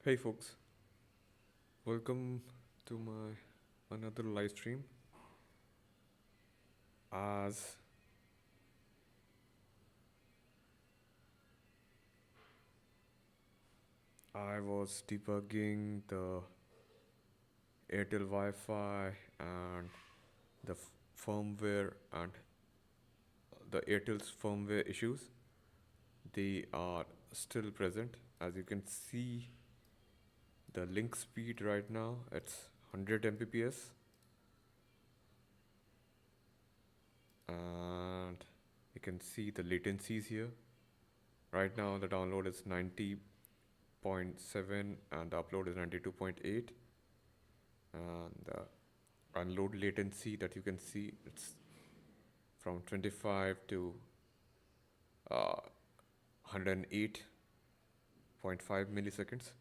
Hey folks, welcome to my another live stream. As I was debugging the Airtel Wi-Fi and the firmware and the Airtel's firmware issues, they are still present. As you can see, the link speed right now it's 100 Mbps, and you can see the latencies here. Right now the download is 90.7 and the upload is 92.8, and the unload latency that you can see, it's from 25 to 108.5 milliseconds.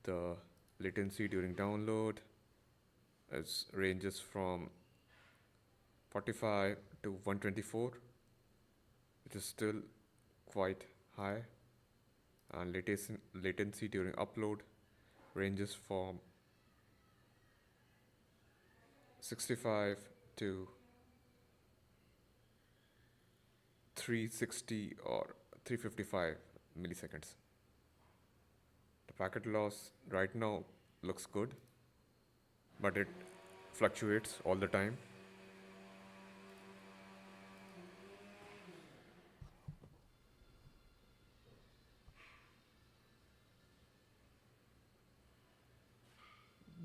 The latency during download ranges from 45 to 124. It is still quite high. And latency during upload ranges from 65 to 360 or 355 milliseconds. The packet loss right now looks good, but it fluctuates all the time.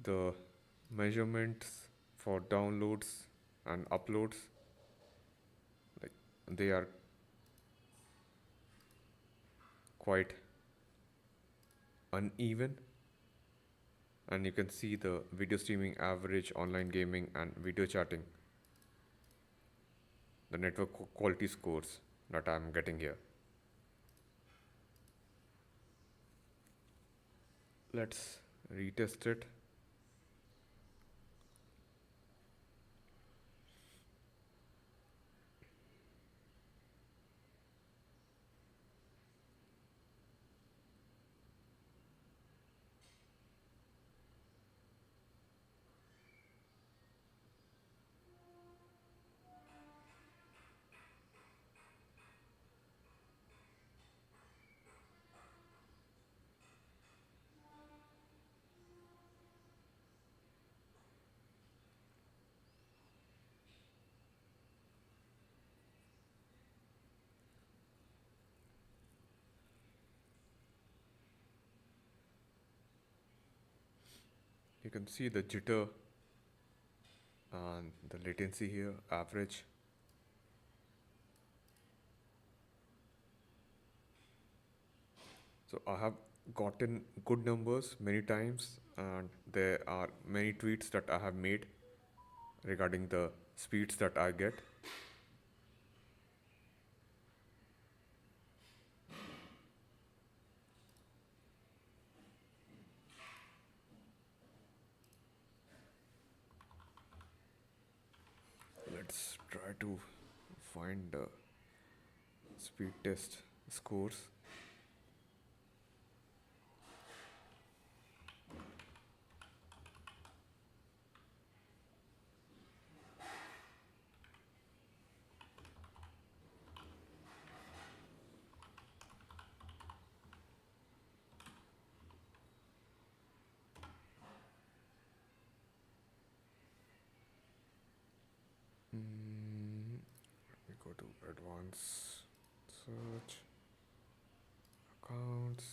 The measurements for downloads and uploads, like, they are quite uneven, and you can see the video streaming average, online gaming and video chatting, the network quality scores that I'm getting here. Let's retest it. You can see the jitter and the latency here, average. So I have gotten good numbers many times, and there are many tweets that I have made regarding the speeds that I get. Let's try to find the speed test scores. Let me go to advanced search, accounts.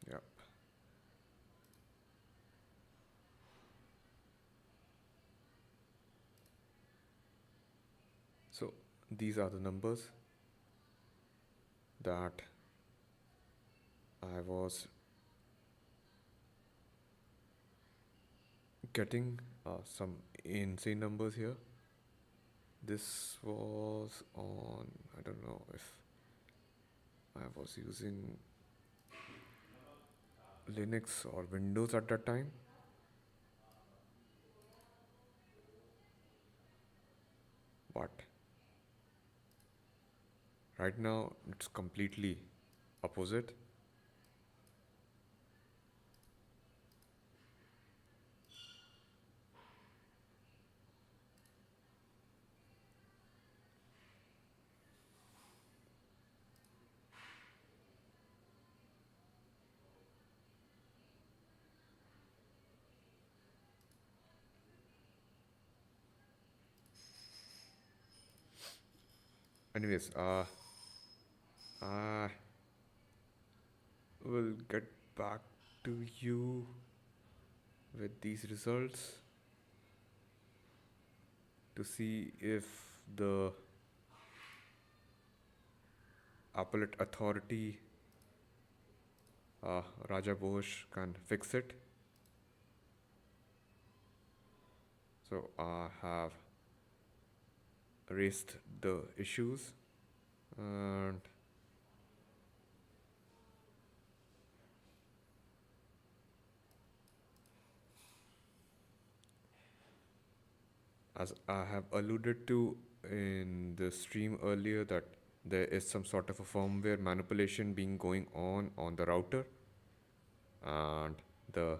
Yep. So these are the numbers that I was getting, some insane numbers here. This was on, I don't know if I was using Linux or Windows at that time. But right now it's completely opposite. Anyways, I will get back to you with these results to see if the appellate authority, Raja Bosch, can fix it. So I have raised the issues, and as I have alluded to in the stream earlier, that there is some sort of a firmware manipulation being going on the router, and the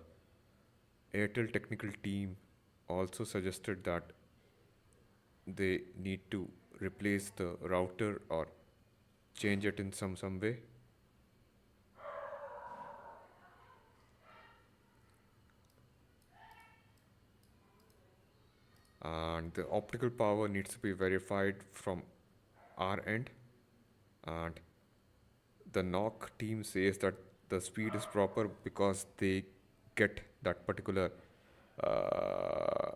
Airtel technical team also suggested that they need to replace the router or change it in some way. And the optical power needs to be verified from our end, and the knock team says that the speed is proper because they get that particular uh,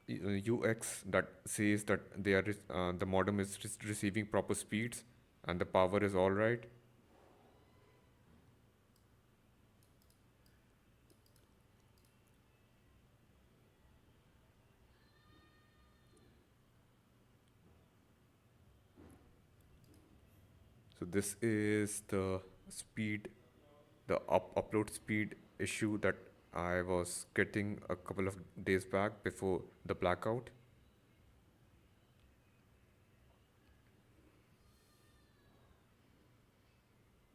UX that says that the modem is receiving proper speeds and the power is all right. So this is the speed, the upload speed issue that I was getting a couple of days back before the blackout.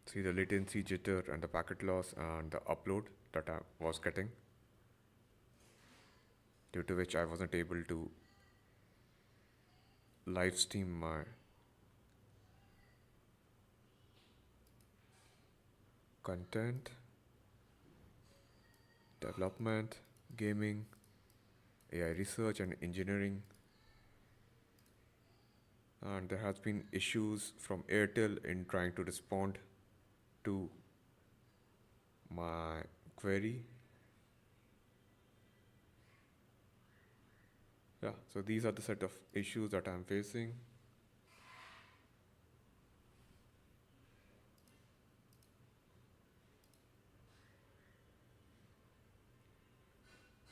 See the latency, jitter, and the packet loss and the upload that I was getting, due to which I wasn't able to live stream my content, development, gaming, AI research and engineering. And there has been issues from Airtel in trying to respond to my query. Yeah, so these are the set of issues that I'm facing.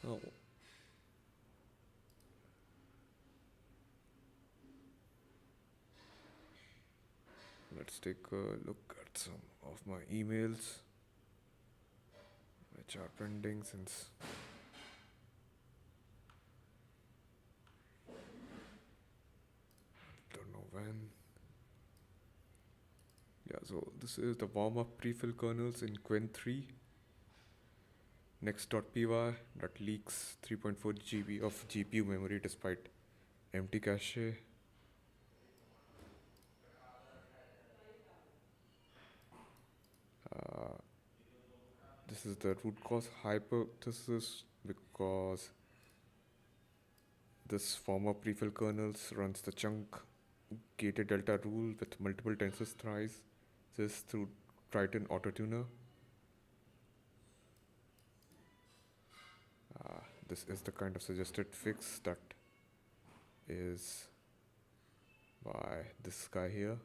Oh. Let's take a look at some of my emails which are pending since don't know when. Yeah, so this is the warm-up pre-fill kernels in Qwen 3. Next.py that leaks 3.4 GB of GPU memory despite empty cache. This is the root cause hypothesis because this former prefill kernels runs the chunk gated delta rule with multiple tensors thrice this through Triton autotuner. This is the kind of suggested fix that is by this guy here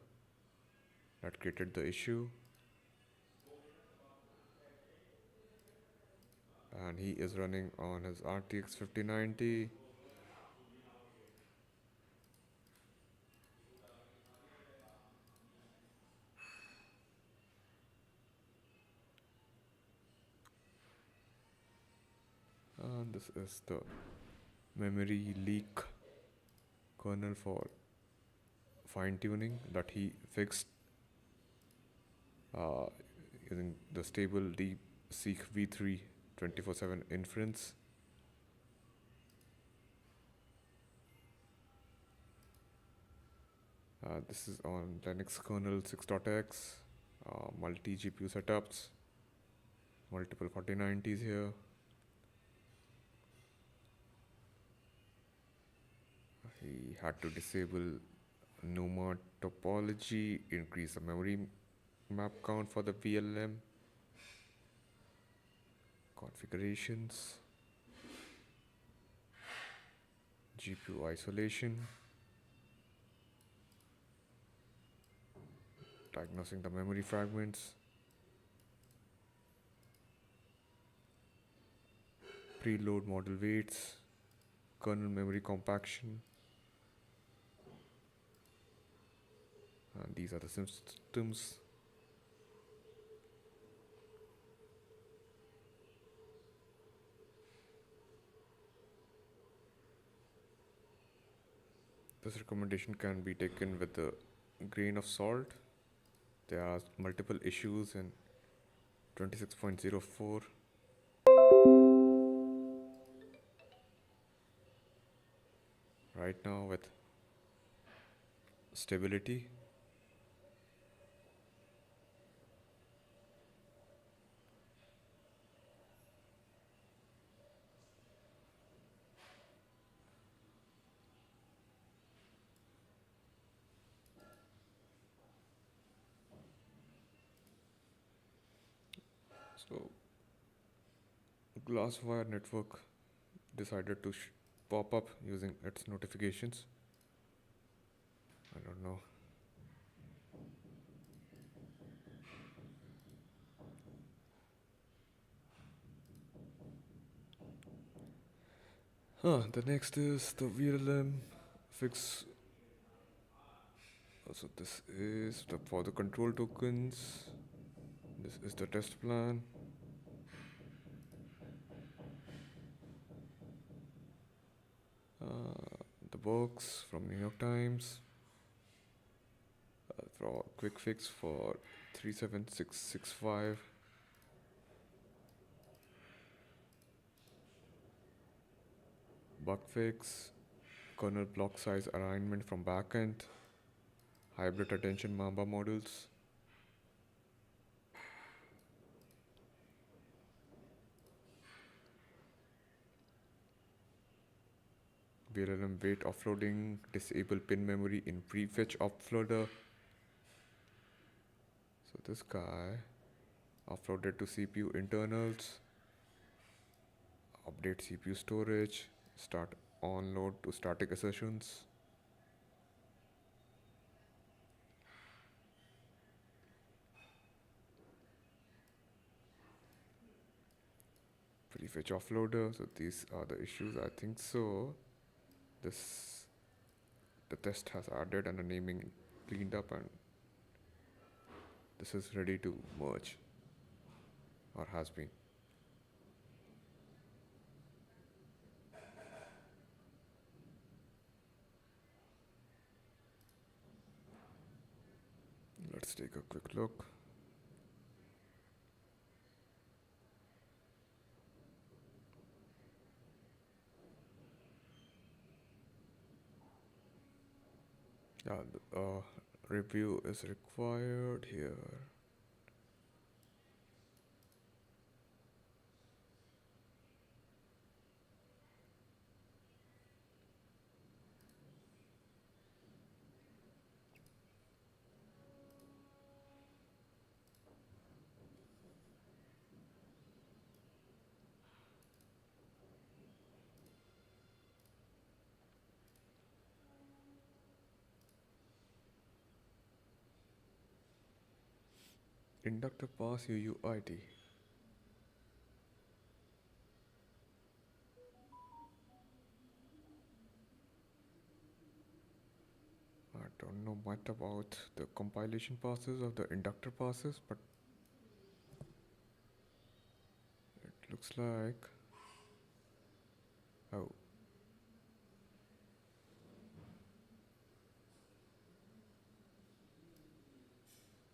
that created the issue, and he is running on his RTX 5090. And this is the memory leak kernel for fine tuning that he fixed uh, using the stable DeepSeek V3 24/7 inference. This is on Linux kernel 6.x, multi GPU setups, multiple 4090s here. He had to disable NUMA topology, increase the memory map count for the VLM, configurations, GPU isolation, diagnosing the memory fragments, preload model weights, kernel memory compaction, and these are the systems. This recommendation can be taken with a grain of salt. There are multiple issues in 26.04. Right now with stability. So Glasswire network decided to pop up using its notifications. I don't know. The next is the VLM fix. So this is for the control tokens. This is the test plan. The box from New York Times. For quick fix for 37665. Bug fix, kernel block size alignment from backend, hybrid attention Mamba models. VLM weight offloading, disable pin memory in prefetch offloader. So this guy offloaded to CPU internals, update CPU storage, start onload to static assertions. Prefetch offloader, so these are the issues, I think so. The test has added and the naming cleaned up, and this is ready to merge, or has been. Let's take a quick look. Yeah, the review is required here. Inductor pass UUID. I don't know much about the compilation passes of the inductor passes, but it looks like how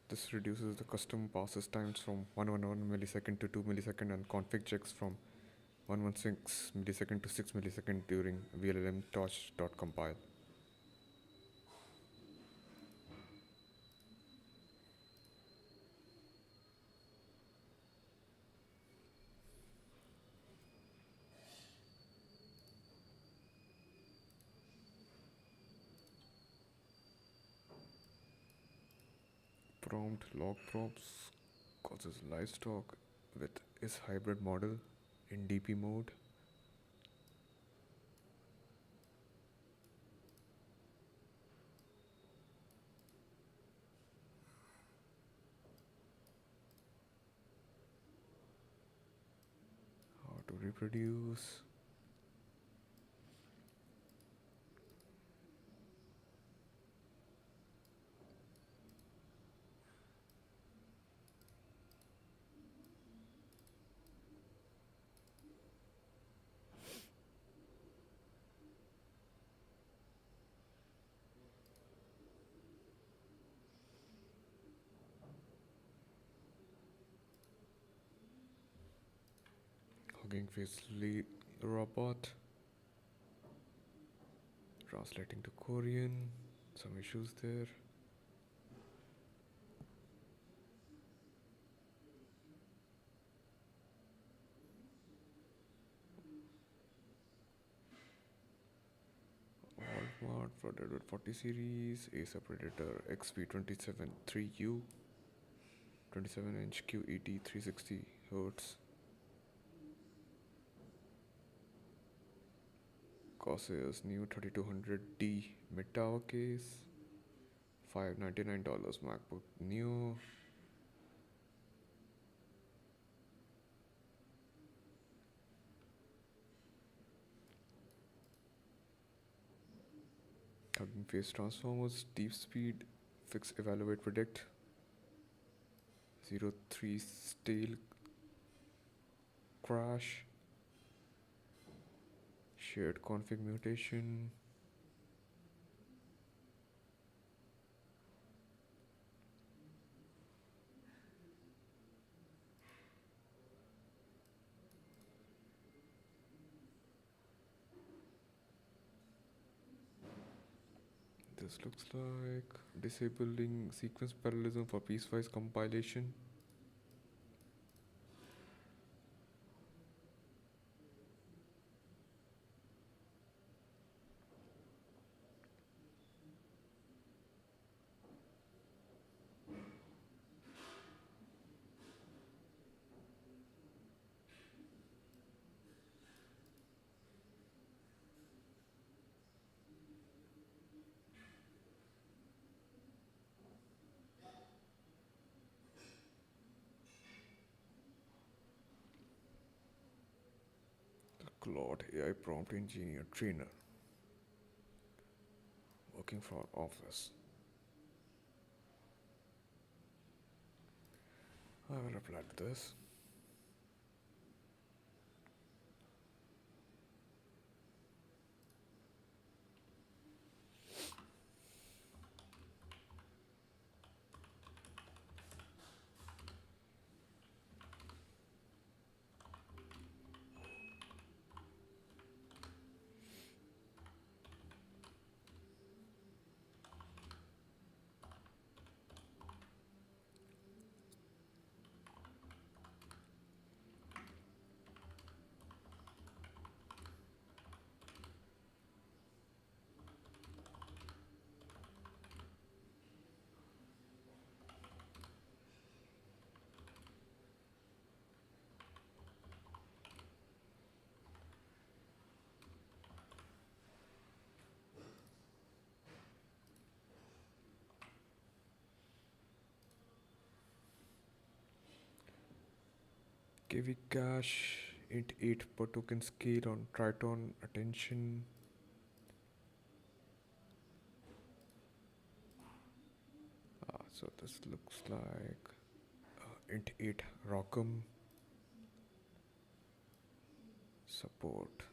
this reduces the custom passes times from 111 millisecond to 2 millisecond and config checks from 116 millisecond to 6 millisecond during VLLM torch.compile. Prompt log prompts causes livestock with is hybrid model in DP mode. How to reproduce. Hugging Face robot. Translating to Korean. Some issues there. Walmart for Deadwood 40 series. Acer Predator XP27 3U. 27-inch QED 360 Hz. Corsair's new 3200D mid-tower case. $599 MacBook Neo. Hugging Face Transformers, Deep Speed, Fix, Evaluate, Predict. 03 Stale Crash. Shared config mutation. This looks like disabling sequence parallelism for piecewise compilation. Claude AI prompt engineer trainer working for office. I will apply to this. KV cache int 8 per token scale on Triton attention. So this looks like int 8 Rockham support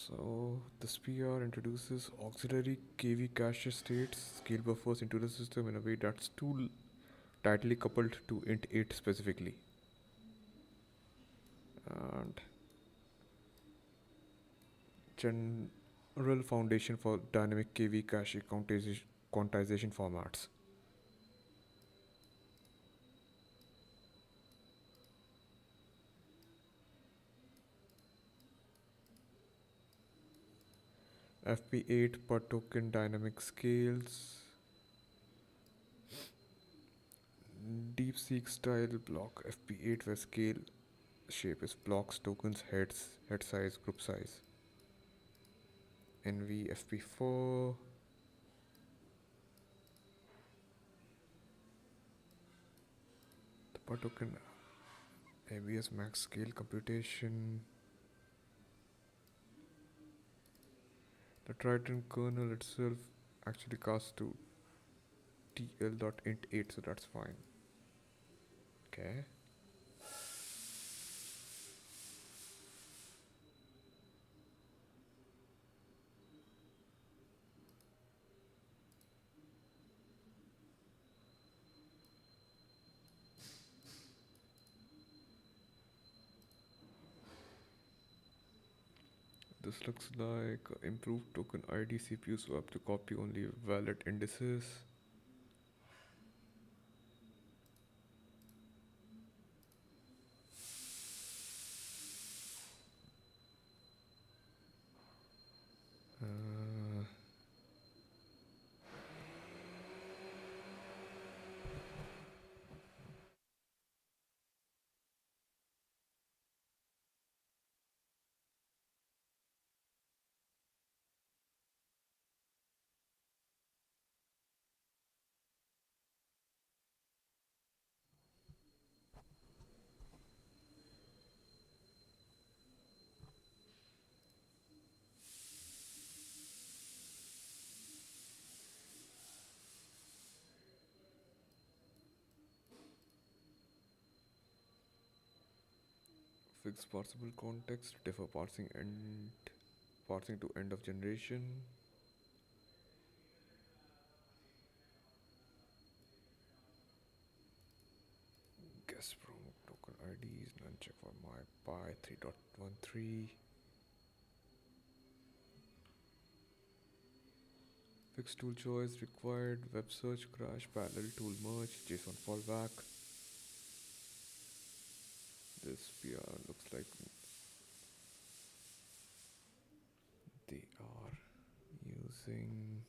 So this PR introduces auxiliary KV cache states, scale buffers into the system in a way that's too tightly coupled to int 8 specifically. And general foundation for dynamic KV cache quantization formats. FP8 per token dynamic scales. DeepSeek style block FP8 where scale shape is blocks, tokens, heads, head size, group size. NV FP4. The per token ABS max scale computation. The Triton kernel itself actually casts to TL.int8, so that's fine. Okay. This looks like improved token ID CPU swap to copy only valid indices. Uh, Fix parsable context, defer parsing to end of generation. Guess from token IDs, none check for my pi 3.13. Fix tool choice required, web search crash, parallel tool merge, JSON fallback. This PR looks like they are using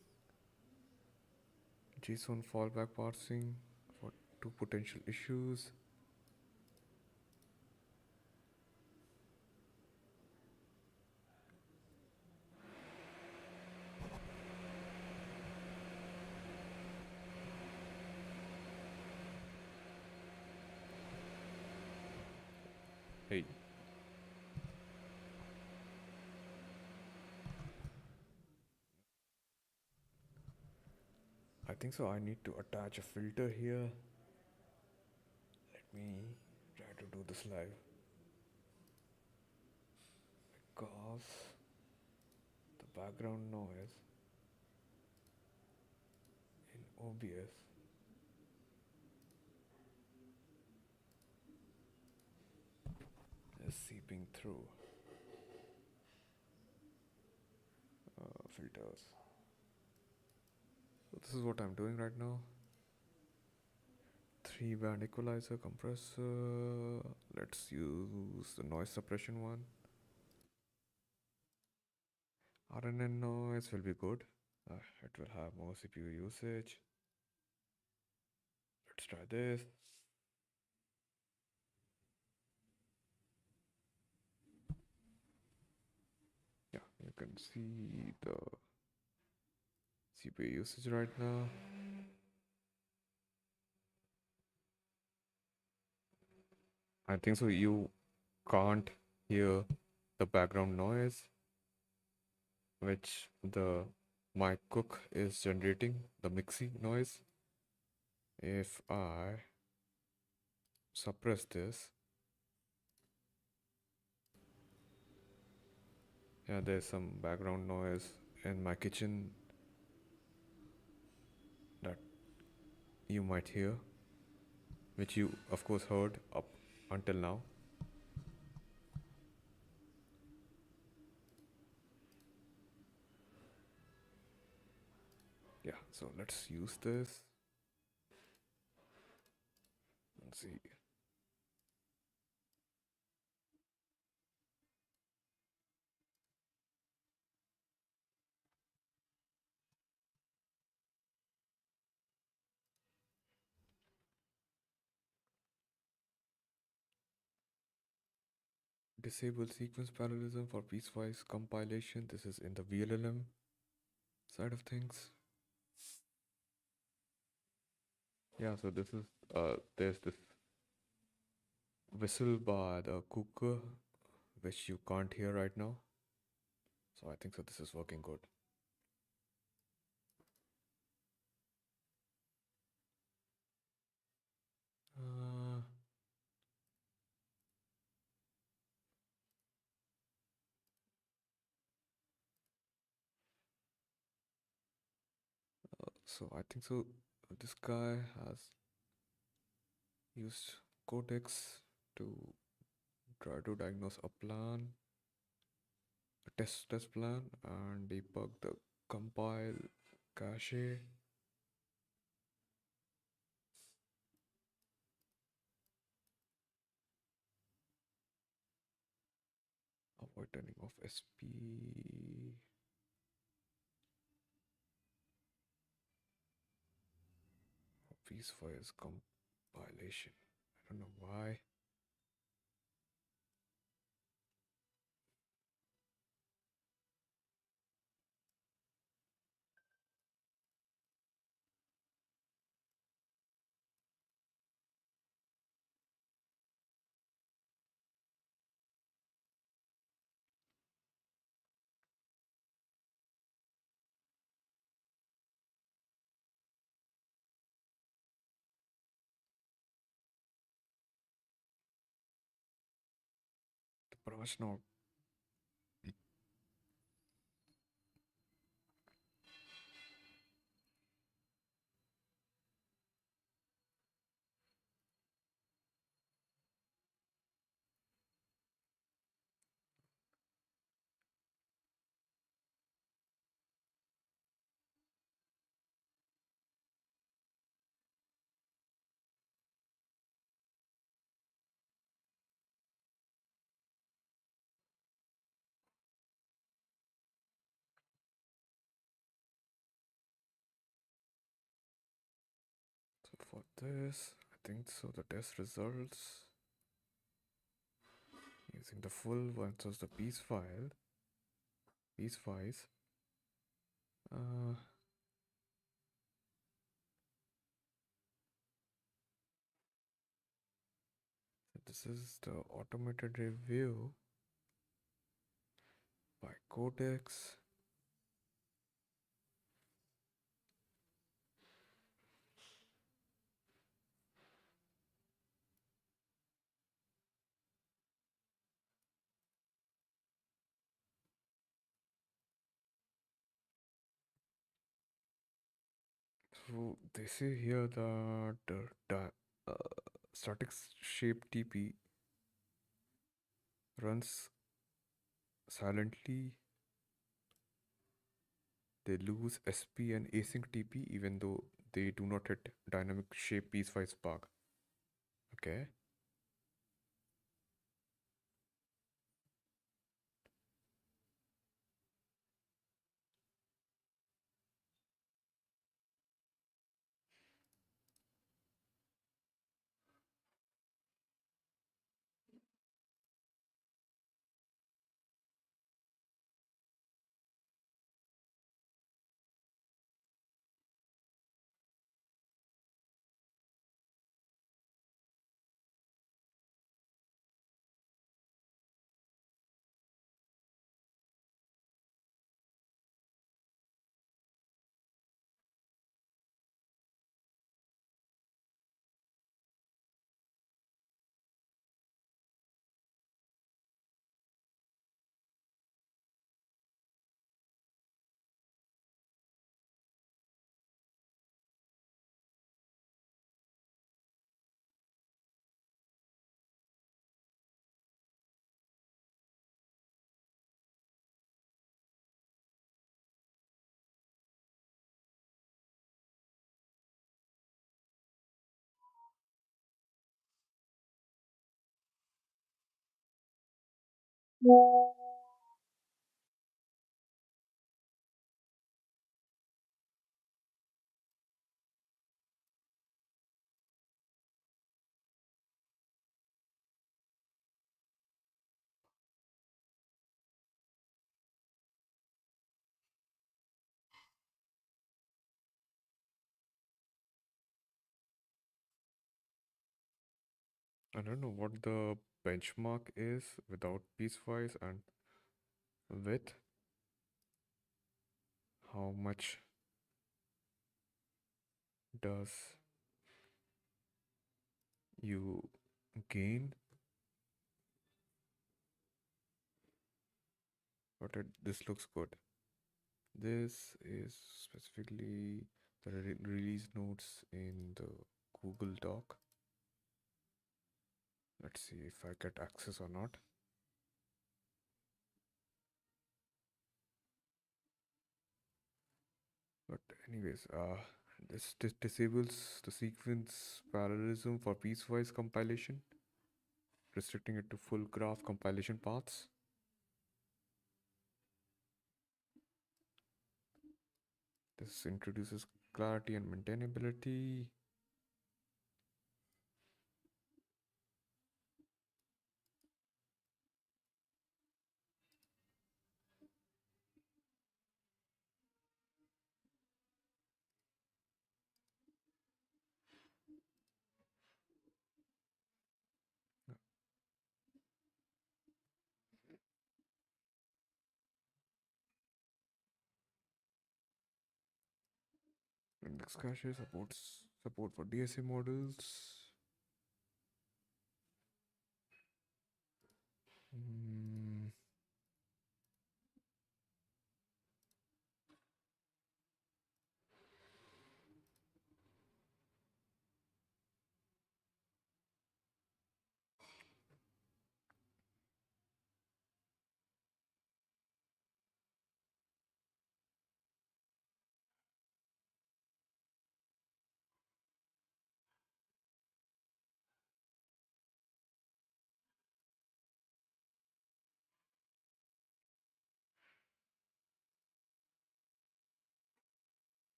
JSON fallback parsing for two potential issues. Hey. I think so. I need to attach a filter here. Let me try to do this live. Because the background noise in OBS is seeping through filters. So this is what I'm doing right now. 3-band equalizer, compressor. Let's use the noise suppression one. RNN noise will be good. It will have more CPU usage. Let's try this. Yeah, you can see the CPU usage right now. I think so. You can't hear the background noise which the my cook is generating, the mixing noise. If I suppress this, Yeah, there's some background noise in my kitchen that you might hear, which you, of course, heard up until now. Yeah, so let's use this and see. Disable sequence parallelism for piecewise compilation. This is in the VLLM side of things. Yeah, so this is there's this whistle by the cooker which you can't hear right now. So I think so this is working good. Uh, so I think so this guy has used codecs to try to diagnose a plan, a test plan, and debug the compile cache, avoid turning off SP. Piece files compilation. I don't know why. The branch node. So for this, I think so the test results using the full versus the piece files. Uh, so this is the automated review by codecs. So they say here that uh, static shape TP runs silently. They lose SP and async TP even though they do not hit dynamic shape piecewise spark. Okay. I don't know what the benchmark is without piecewise and with how much does you gain, but this looks good. This is specifically the release notes in the Google Doc. Let's see if I get access or not. But anyways, this disables the sequence parallelism for piecewise compilation, restricting it to full graph compilation paths. This introduces clarity and maintainability. Index cache supports support for DSA models. Mm,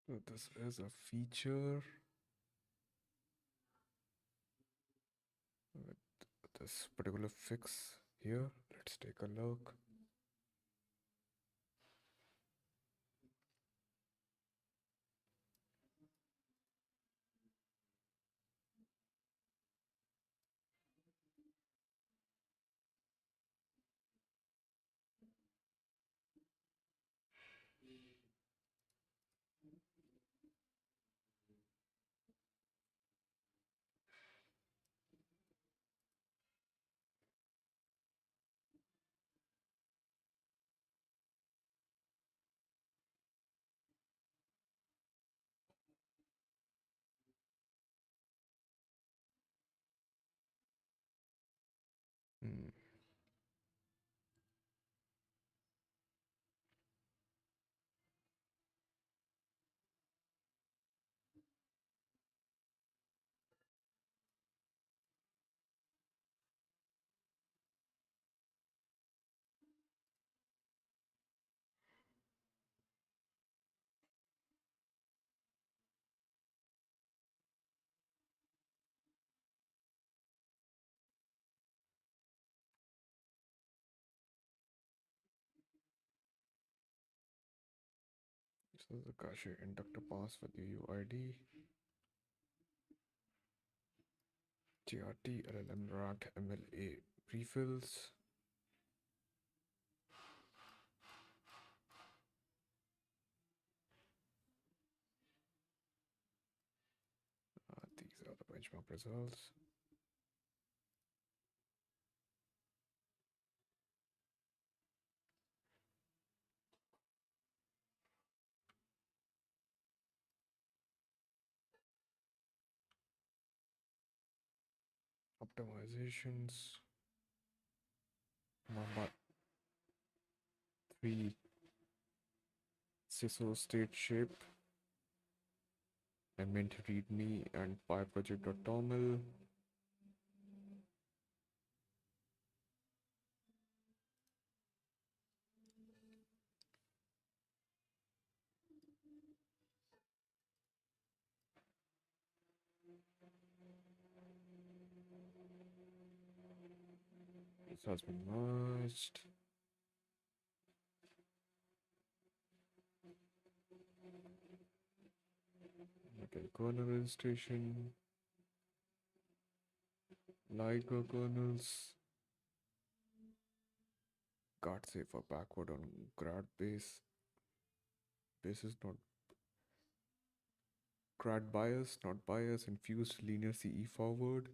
so this is a feature with this particular fix here. Let's take a look. Mm, so the cache inductor pass with the UID, TRT, LLM rack, MLA prefills. These are the benchmark results. Optimizations. Number 3. CISO state shape. I meant readme and pyproject.toml. This has been merged. Okay, kernel registration. Ligo kernels. Guard safe for backward on grad base. Base is not grad bias, not bias. Infused linear CE forward.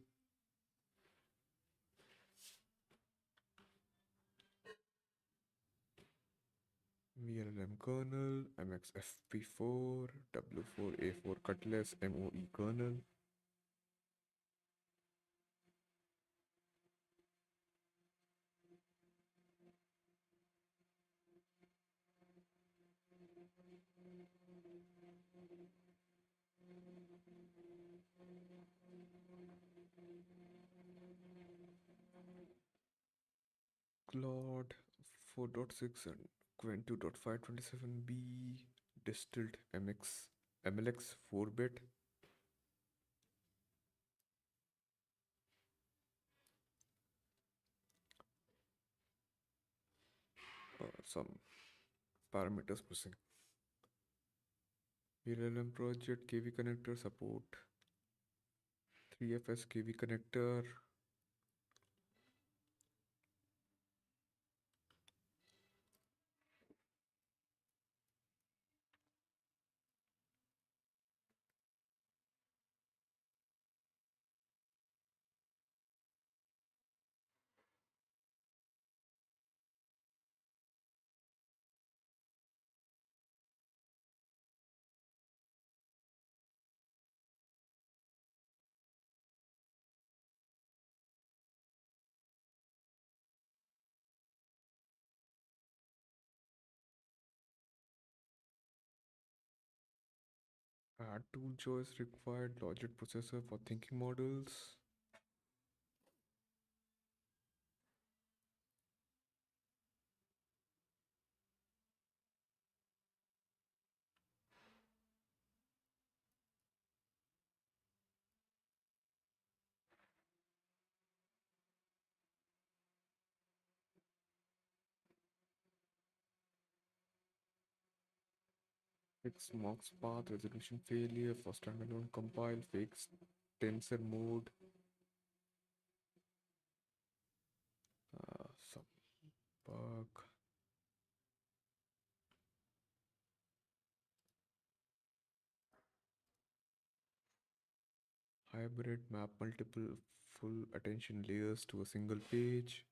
VLLM kernel, MXFP4, W4A4 Cutlass, MOE kernel. Claude 4.6 and Qwen 2.527b distilled MLX 4-bit. Some parameters missing. VLLM project KV connector support 3FS KV connector. Add tool choice required logic processor for thinking models. Fix mocks path resolution failure for standalone compile. Fix tensor mode. Some bug. Hybrid map multiple full attention layers to a single page.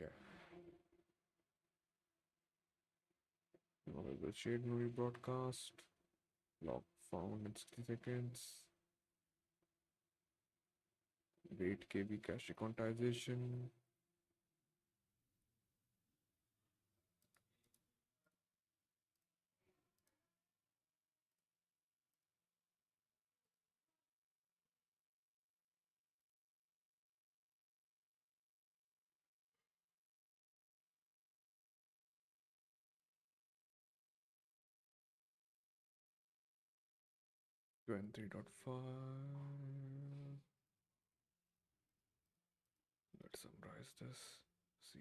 Okay. Now we will shade memory broadcast. Log found in 60 seconds. Wait KB cache quantization. Qwen 3.5. Let's summarize this. See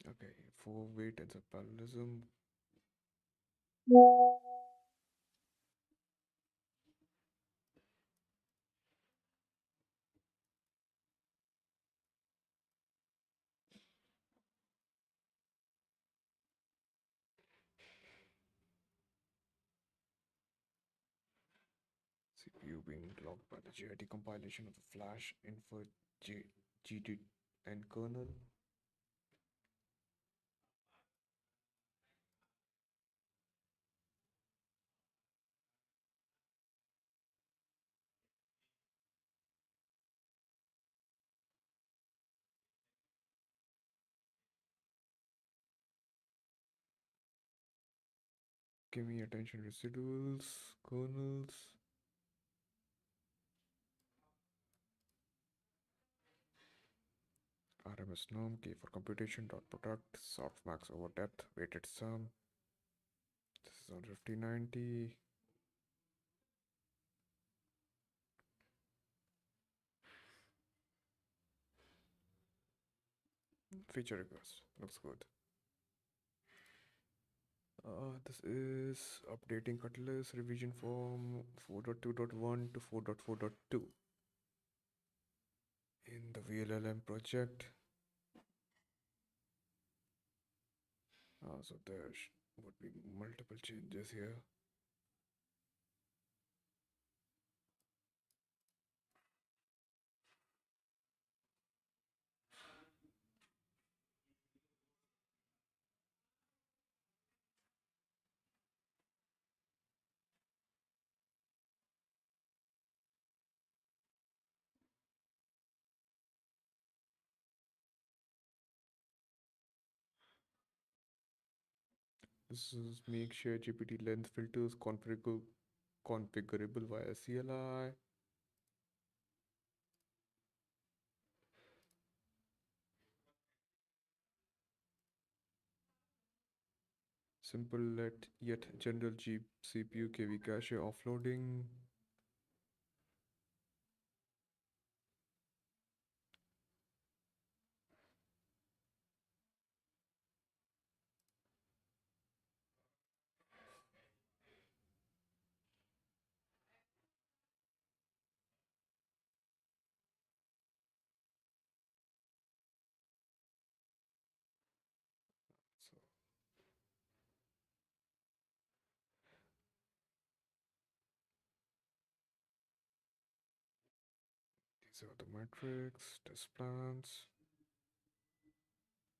what. Okay, for weight and parallelism. CPU being logged by the GIT compilation of the flash info GT and kernel. Give me attention residuals, kernels. RMS norm, K for computation, dot product, softmax over depth, weighted sum. This is on 5090. Feature request, looks good. This is updating Cutlass revision from 4.2.1 to 4.4.2 in the VLLM project. So there would be multiple changes here. This is make share GPT length filters configurable via CLI. Simple yet general CPU KV cache offloading. So these are the metrics, test plans,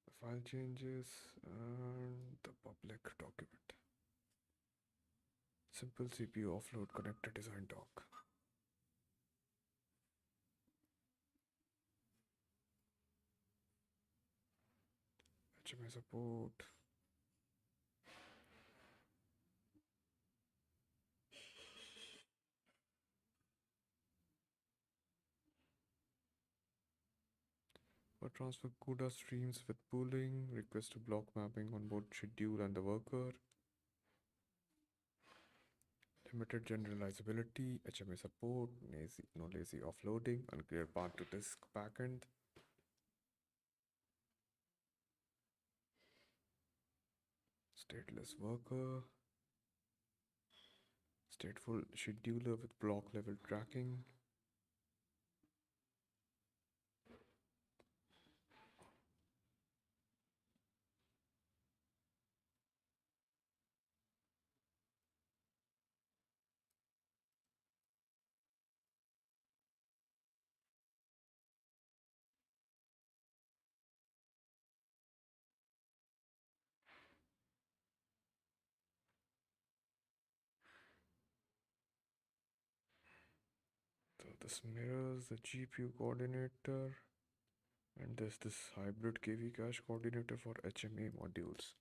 the file changes, and the public document. Simple CPU offload connector design doc. HMI support. For transfer CUDA streams with pooling, request to block mapping on both schedule and the worker. Limited generalizability, HMI support, no lazy offloading, unclear path to disk backend. Stateless worker. Stateful scheduler with block level tracking. So this mirrors the GPU coordinator, and there's this hybrid KV cache coordinator for HMA modules.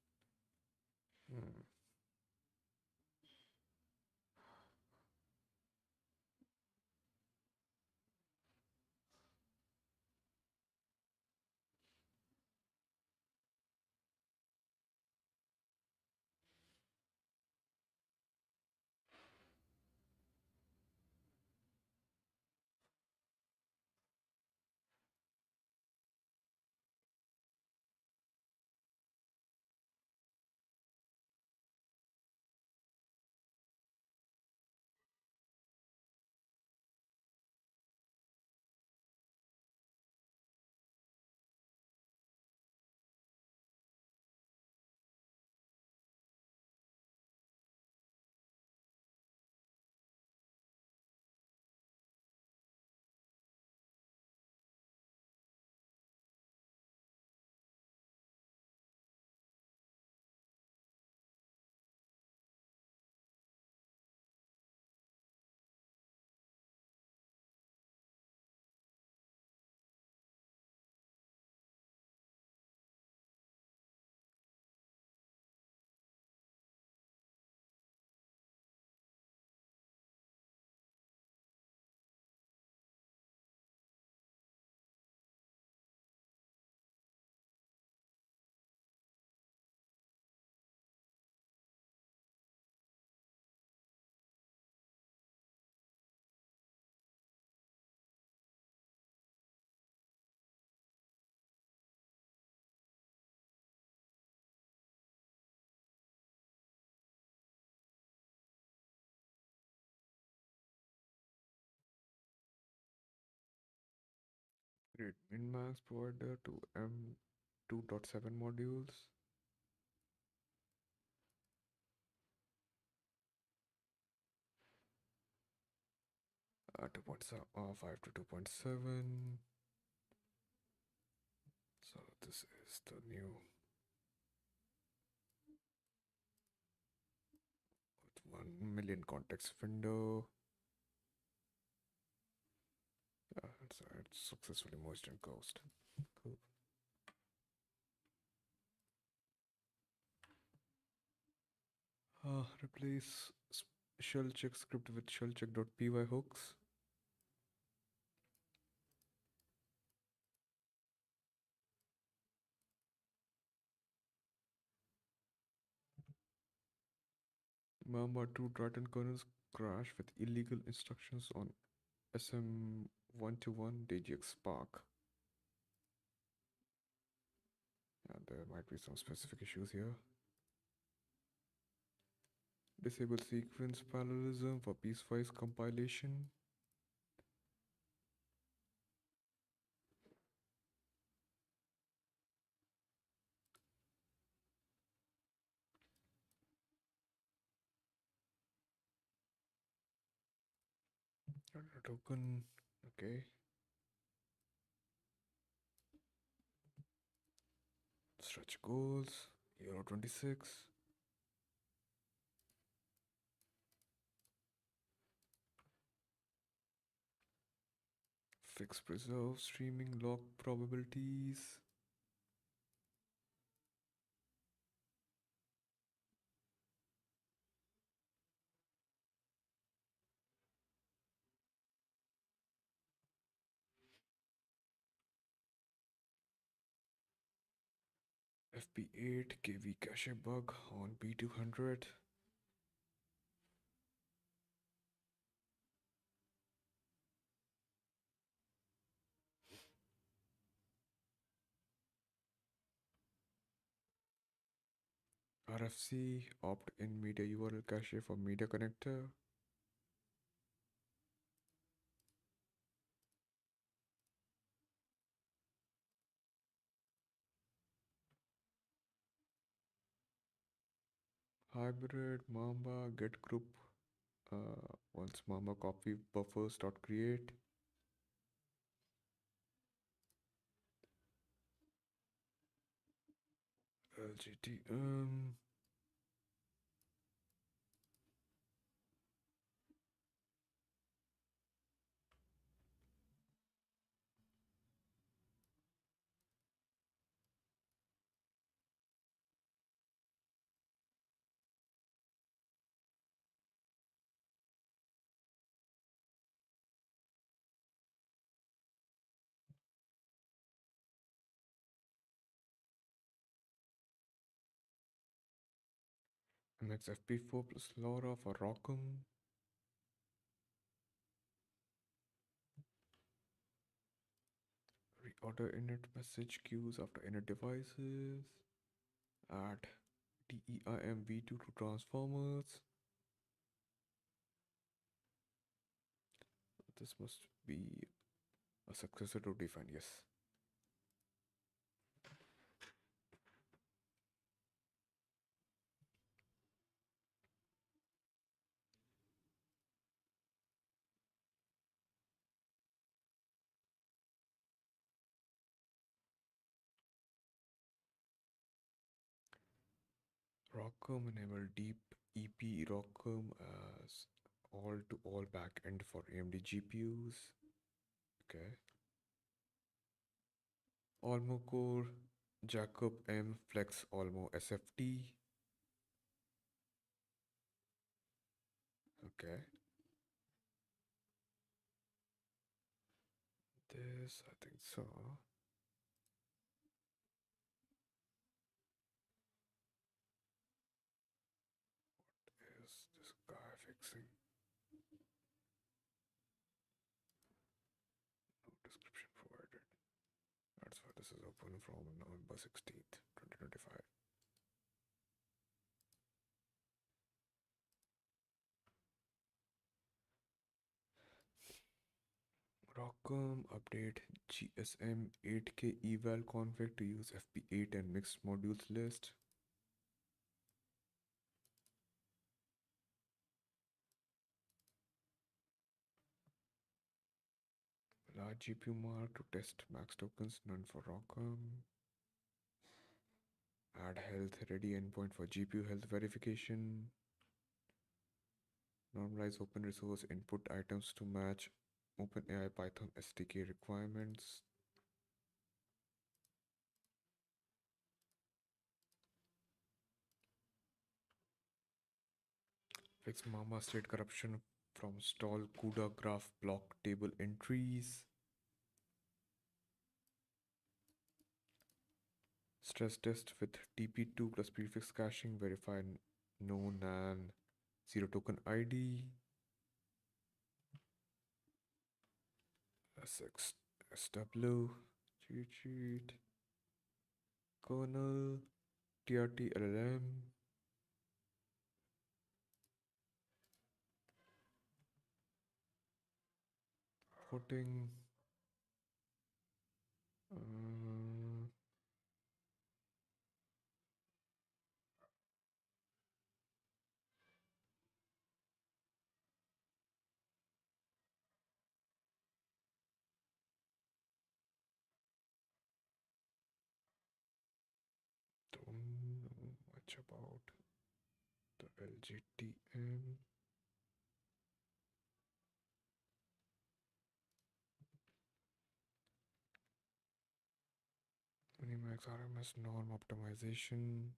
Create min-max provider to M2.7 modules. Uh, 5 to 2.7. So this is the new with 1 million context window. It's successfully merged and closed. Cool. Replace shell check script with shell check.py hooks. Mamba 2 Triton kernels crash with illegal instructions on SM121 DGX Spark. And there might be some specific issues here. Disable sequence parallelism for piecewise compilation. Token, okay. Stretch goals, Euro 26. Fix preserve streaming log probabilities. FP8 KV cache bug on B200. RFC opt in media URL cache for media connector. Hybrid Mamba get group. Once Mamba copy buffers dot create. LGTM. MXFP4 plus LoRa for Rockham. Reorder init message queues after init devices. Add DEIM V2 to transformers. This must be a successor to define, yes. Rockham enable deep EP Rockham as all to all backend for AMD GPUs. Okay. Olmo Core, Jacob M Flex Olmo SFT. Okay. This, I think so. What is this guy fixing? No description provided. That's why this is open from November 16th, 2025. Rockham update GSM 8K eval config to use FP8 and mixed modules list. Large GPU mark to test max tokens, none for Rockham. Add health ready endpoint for GPU health verification. Normalize open resource input items to match OpenAI Python SDK requirements. Fix Mama state corruption from stall CUDA graph block table entries. Stress test with TP2 plus prefix caching, verify no NAN 0 token ID. SX, SW, cheat sheet, kernel, TRT LLM. Footing. Don't know much about the LGTM. Minimax RMS norm optimization.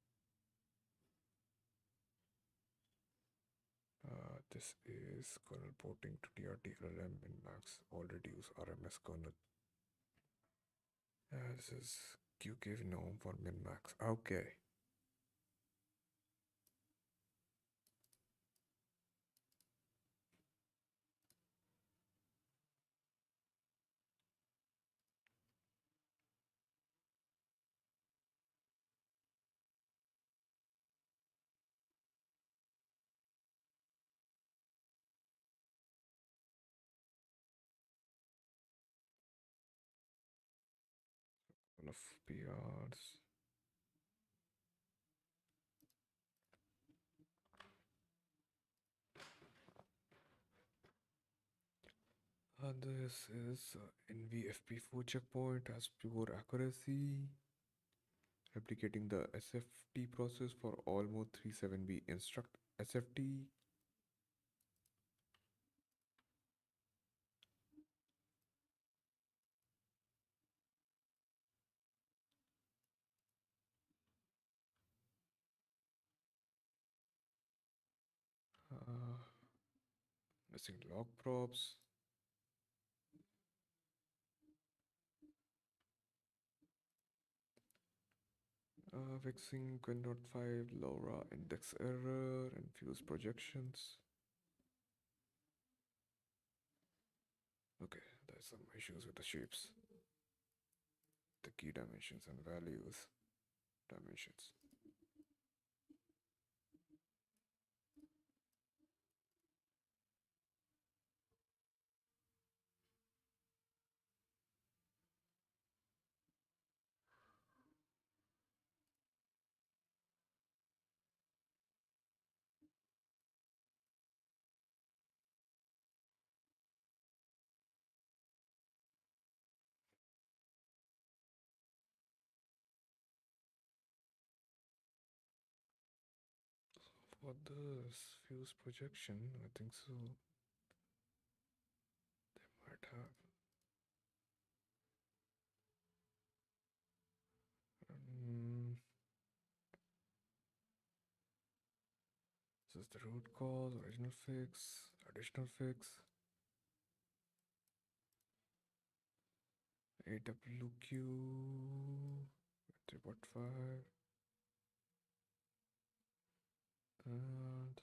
This is kernel porting to TRT LLM Minmax. Already use RMS kernel. This is QK norm for Minmax. Okay. Couple of PRs. This is NVFP4 checkpoint has pure accuracy. Replicating the SFT process for all mode 37B. Instruct SFT. Missing log props. Fixing Quen.5 LoRa index error and fuse projections. Okay, there's some issues with the shapes. The key dimensions and values dimensions. For this fuse projection, I think so. They might have. This is the root cause, original fix, additional fix. AWQ 3.5 and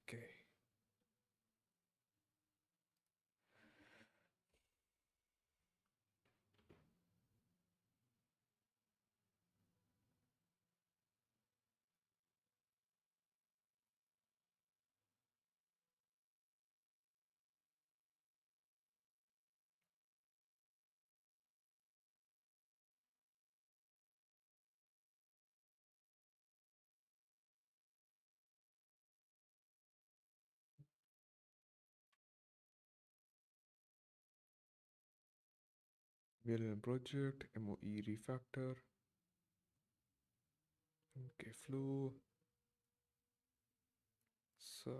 okay. VLM project, MOE refactor, okay, flow. So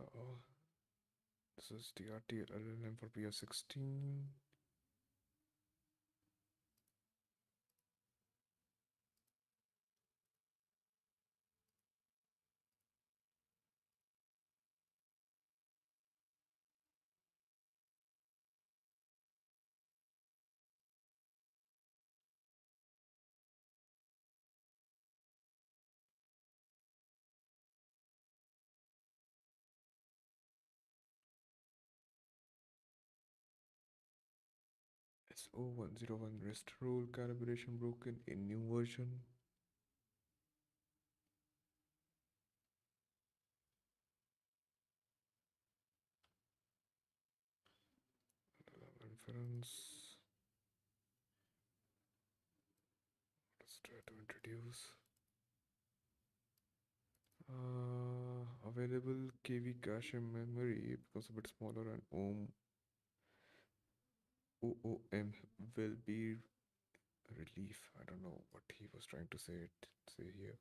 this is DRT LLM for PS16. SO101 rest rule calibration broken in new version. Inference. Let's try to introduce. Available KV cache memory because a bit smaller and OOM will be relief. I don't know what he was trying to say here.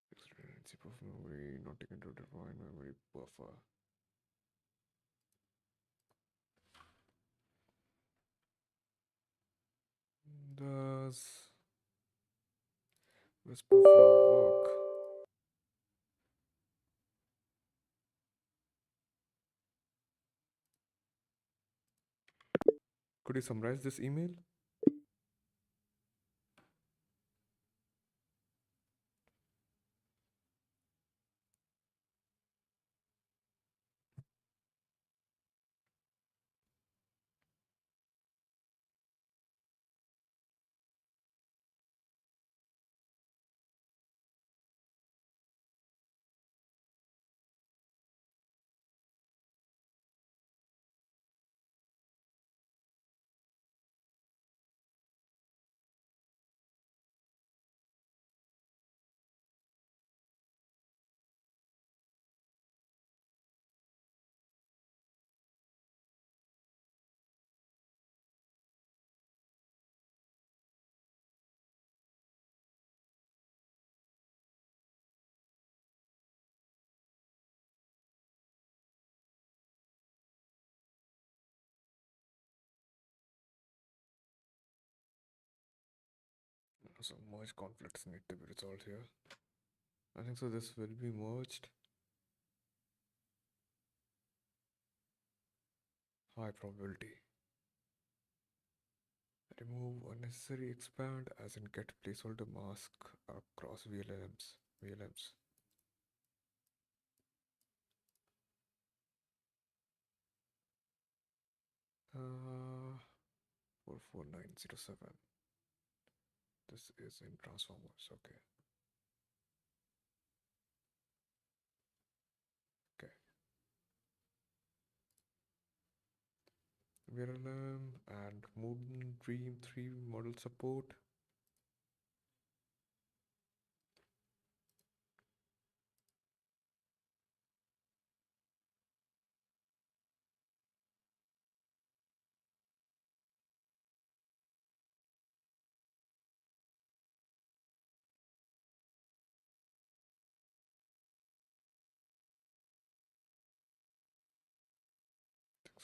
Fixed redundancy of memory not taken to define memory buffer. Does Wispr Flow work? Could you summarize this email? So merge conflicts need to be resolved here. I think so. This will be merged. High probability. Remove unnecessary expand as in get placeholder mask across VLMs. Uh, 44907. This is in transformers. Okay. Okay. VLM and Moon Dream 3 model support.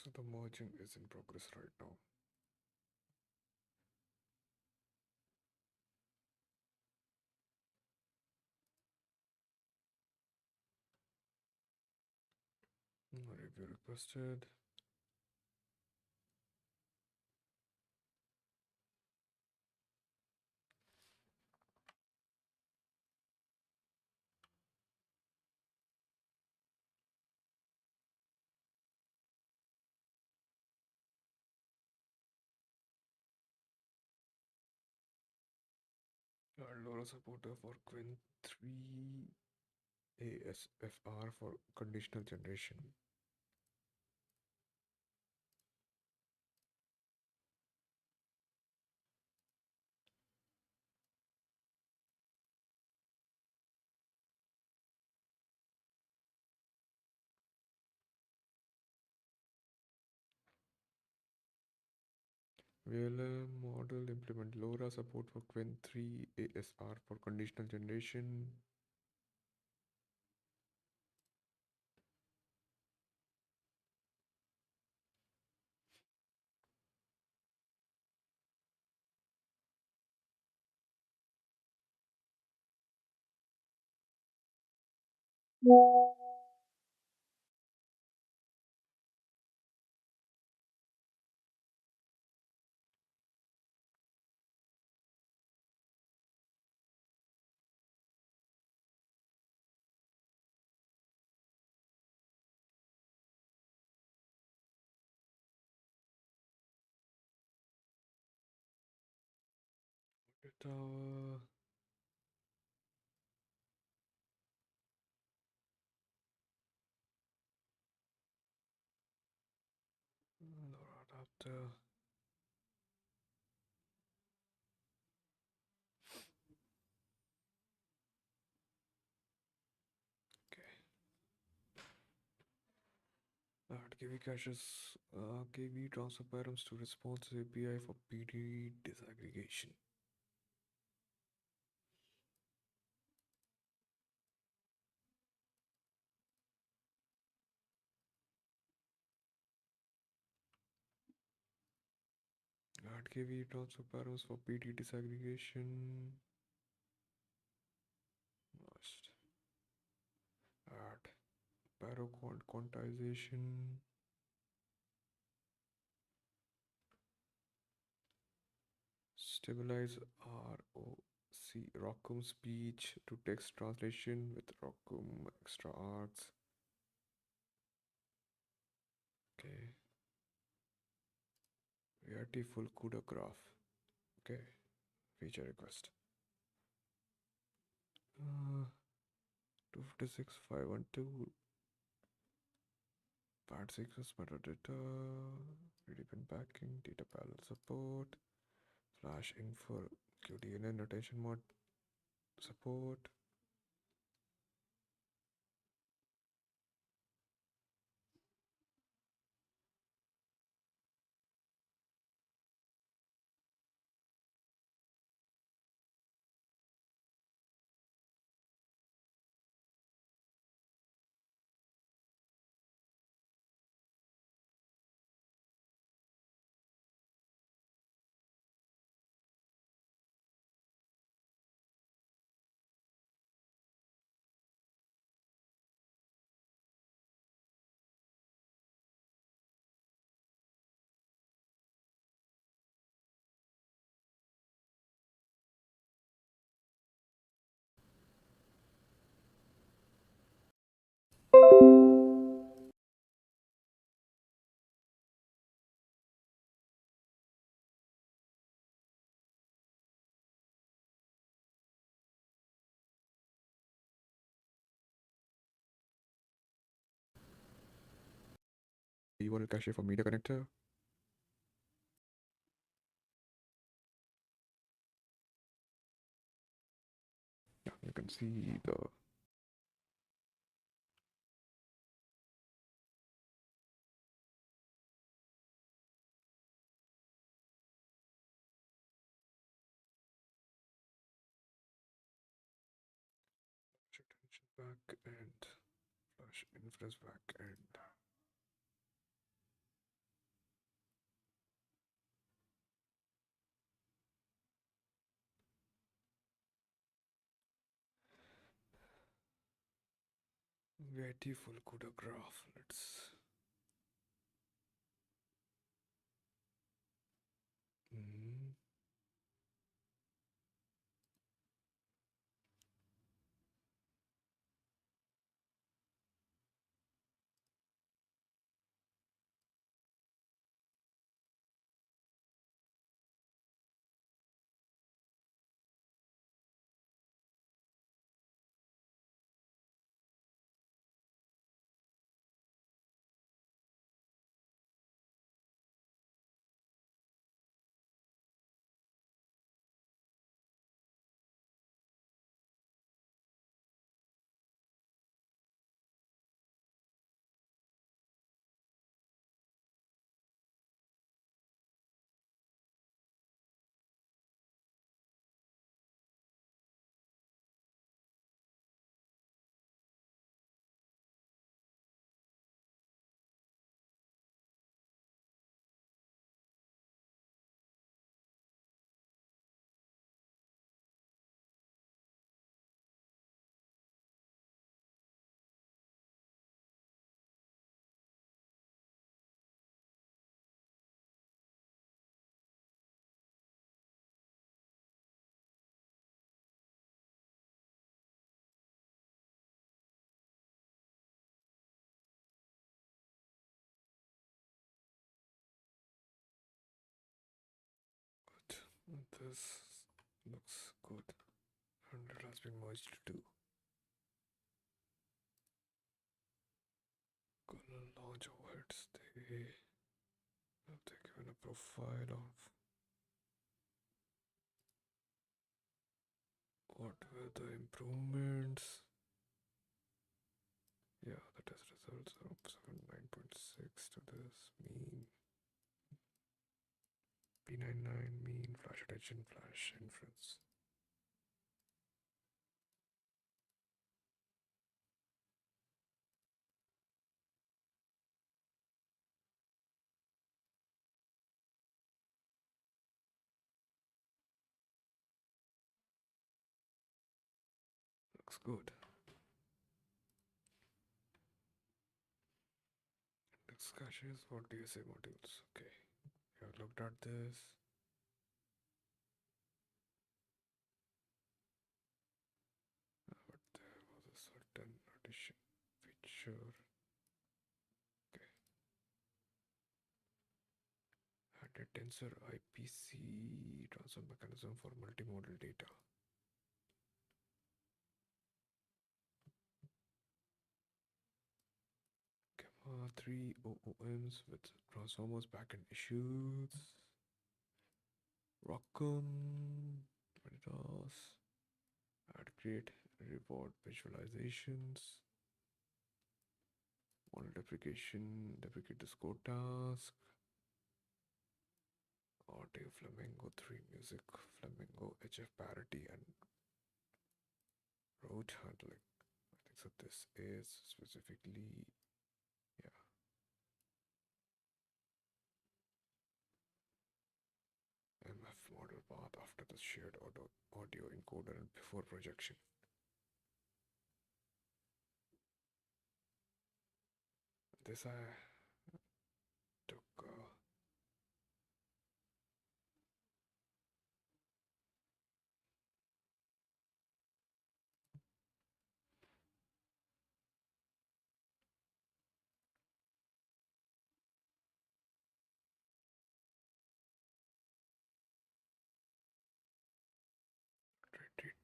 So the merging is in progress right now. Review requested. LoRa supporter for Quinn 3 ASFR for conditional generation. VLM model implement LoRa support for Qwen 3 ASR for conditional generation. Tower. LoRa adapter. Okay. KV caches KV transfer params to response API for PD disaggregation. Add KV transfer params for PD disaggregation. Must add paro quantization. Stabilize ROCm speech to text translation with ROCm extra args. Okay. VRT full CUDA graph. Okay. Feature request. 256.512. Part 6 is metadata. 3D pin packing. Data parallel support. Flash info. QDNN notation mod support. URL cache for media connector. Yeah, you can see the attention back end, flash inference back end. Beautiful CUDA graph. Let's. Mm. This looks good. And it has been merged too. Gonna launch overheads. They've given a profile of what were the improvements. Yeah, the test results are 79.6 to this mean. P99 mean flash attention, flash inference. Looks good. Index caches, what do you say modules? Okay, I've looked at this. But there was a certain addition feature. Okay. And a tensor IPC transfer mechanism for multimodal data. Gamma 3 OOMs with transformers backend issues. Rockum, Veritas, add create reward visualizations. Model deprecation, deprecate the score task. Audio Flamingo 3 music, Flamingo HF parity, and road handling. I think so. This is specifically, yeah. MF model path after the shared audio encoder and before projection. This I took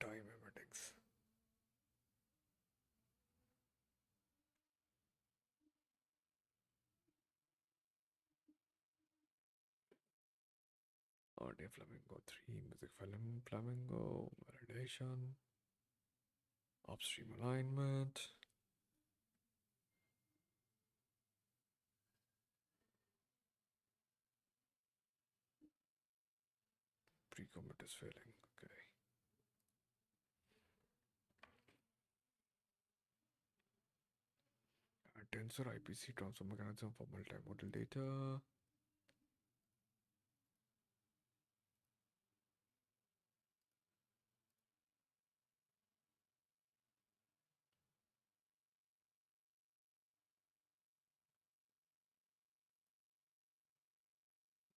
time emetics. Audio Flamingo 3 music Flamingo validation. Upstream alignment. Pre-commit is failing. Okay. Tensor IPC transfer mechanism for multimodal data.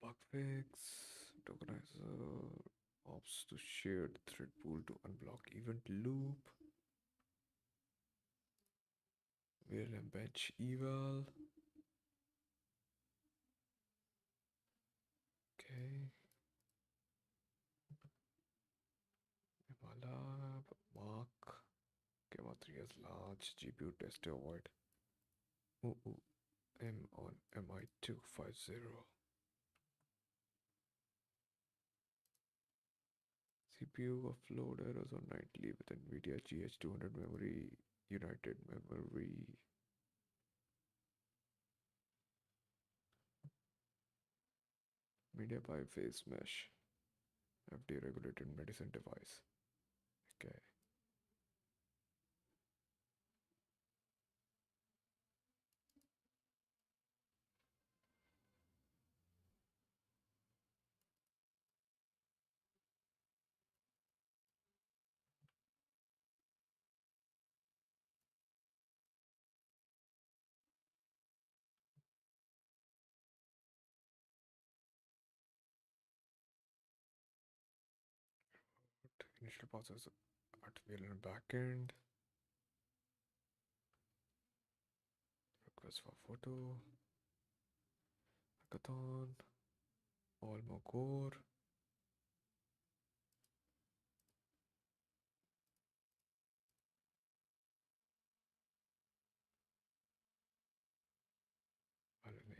Bug fix. Tokenizer. Ops to shared thread pool to unblock event loop. VLM bench eval. Okay. Lab, mark. Gamma 3 as large. GPU test to avoid M on MI250. CPU offload errors on nightly with NVIDIA GH200 memory, United Memory. Media biphase mesh. FDA regulated medicine device. Okay. Initial process at VLN backend. Request for photo. Hackathon. All more core.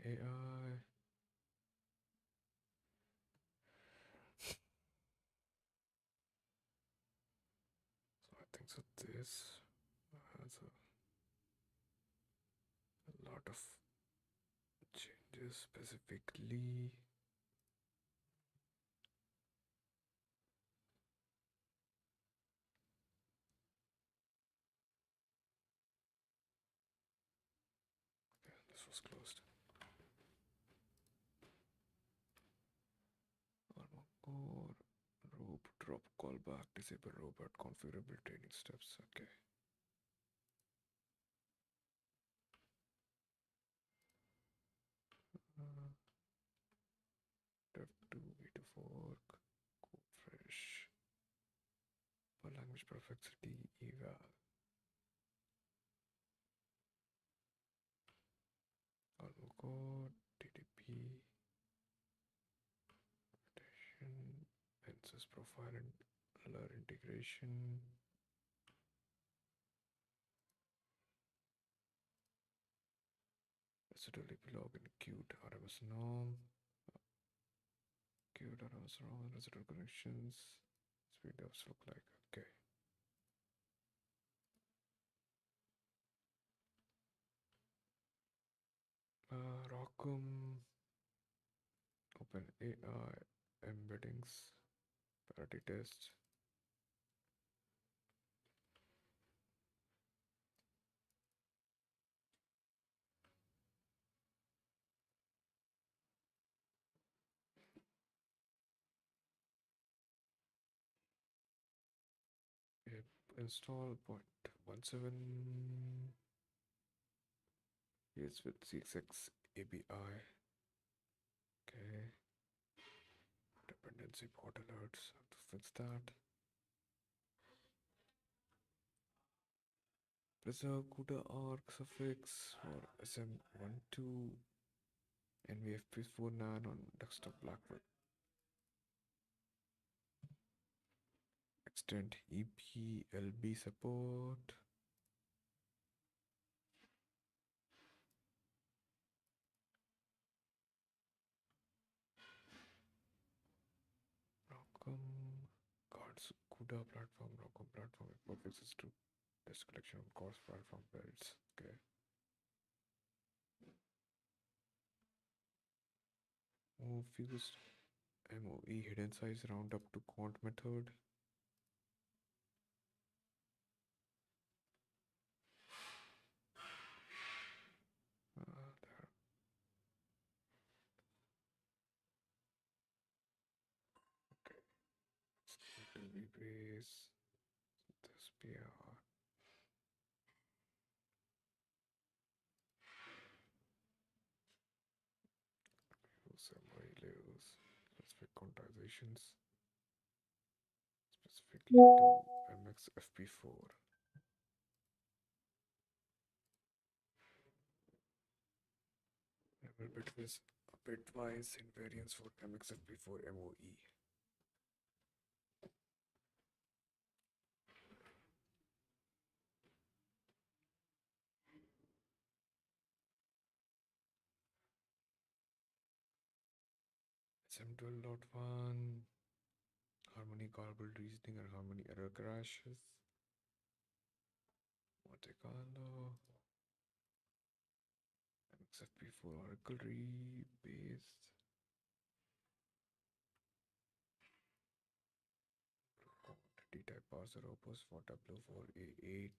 AI. So I think so this has a lot of changes specifically. Okay, this was closed. Or rope drop callback, disable robot configurable training steps. Okay. Dev2, V2 fork, code fresh, per language perplexity, eval, algo code, TDP, rotation, fences profile and alert integration. Residual epilogue and queued RMS norm. Queued RMS norm and residual connections. Speed ups look like okay. Rockum, open AI embeddings, parity test. Install 0.17 is with CXX ABI. Okay. Dependency port alerts. Have to fix that. Preserve CUDA arc suffix for SM12 NVFP4 on desktop Blackwell. Extend EPLB support. Rockum cards CUDA platform. Rockum platform import fixes to test collection of course platform builds. Okay. Move fused MOE hidden size roundup to count method. There. Okay. To rebase this PR. Use MOE layers. Specific quantizations. Specifically to MXFP4. Bitwise invariance for MXFP4 MOE. SM12.1 harmony garbled reasoning and harmony error crashes. Monte Carlo MXFP4 Oracle rebased. Quantity type parser opus for W4A8.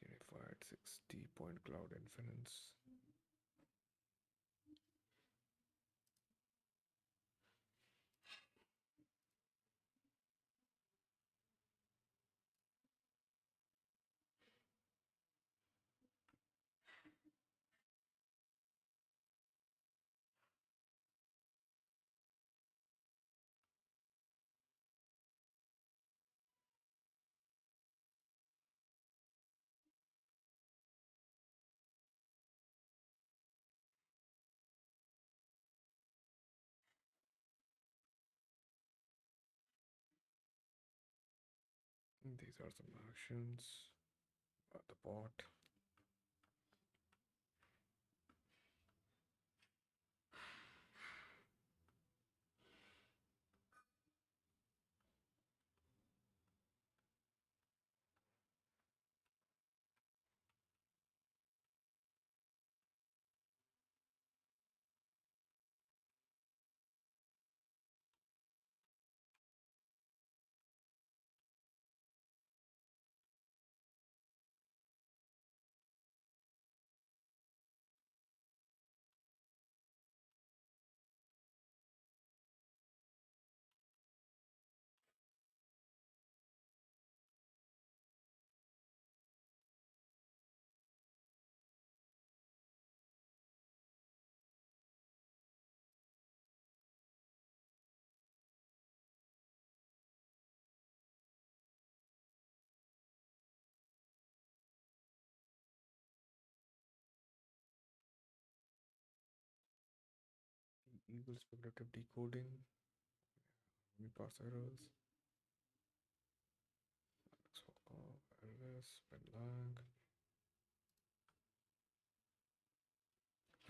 Unified 60 point cloud inference. These are some actions. The bot. Eagle speculative decoding. Many parse errors. Errors. Lang.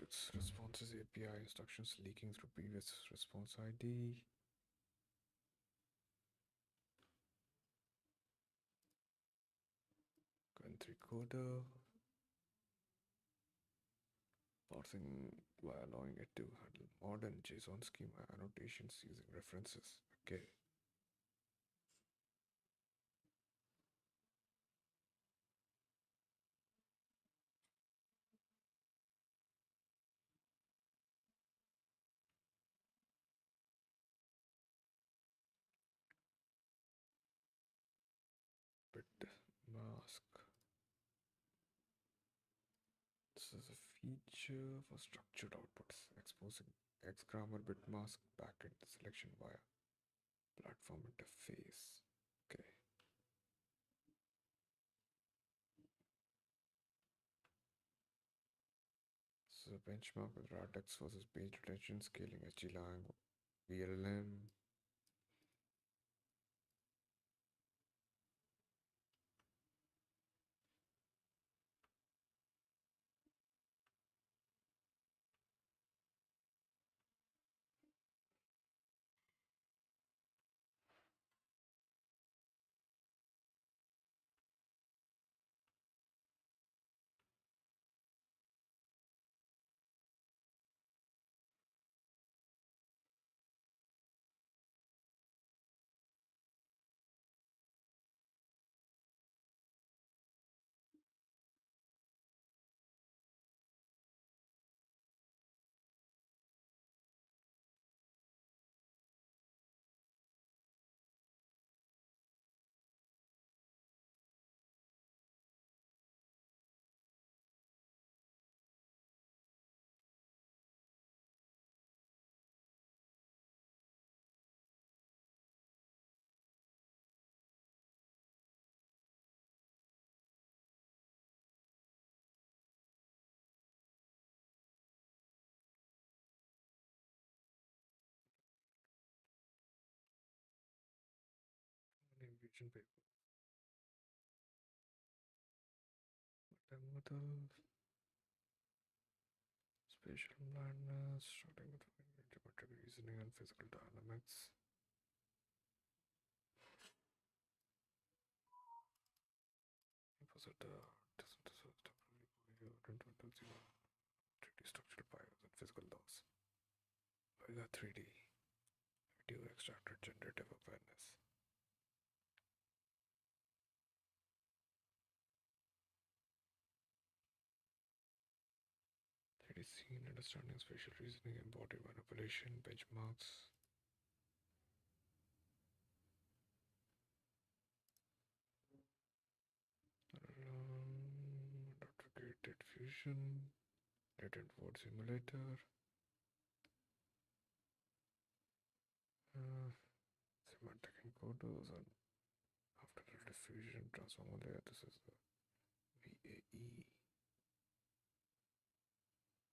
Its responses API instructions leaking through previous response ID. Country coder. Parsing by allowing it to handle modern JSON schema annotations using references. Okay. Bit mask. This is a feature for structured outputs, exposing X grammar bit mask backend selection via platform interface. Okay. This is a benchmark with RADX versus page retention scaling HGLang, VLM. Vision paper. Model. Spatial blindness, starting with geometric reasoning and physical dynamics. Opposite into 3D structural bios and physical laws. We got 3D. Video extracted generative awareness. 3D scene understanding, spatial reasoning, embodied manipulation, benchmarks. Integrated fusion, latent word simulator, semantic encoders, and after the diffusion transformer layer. This is the VAE,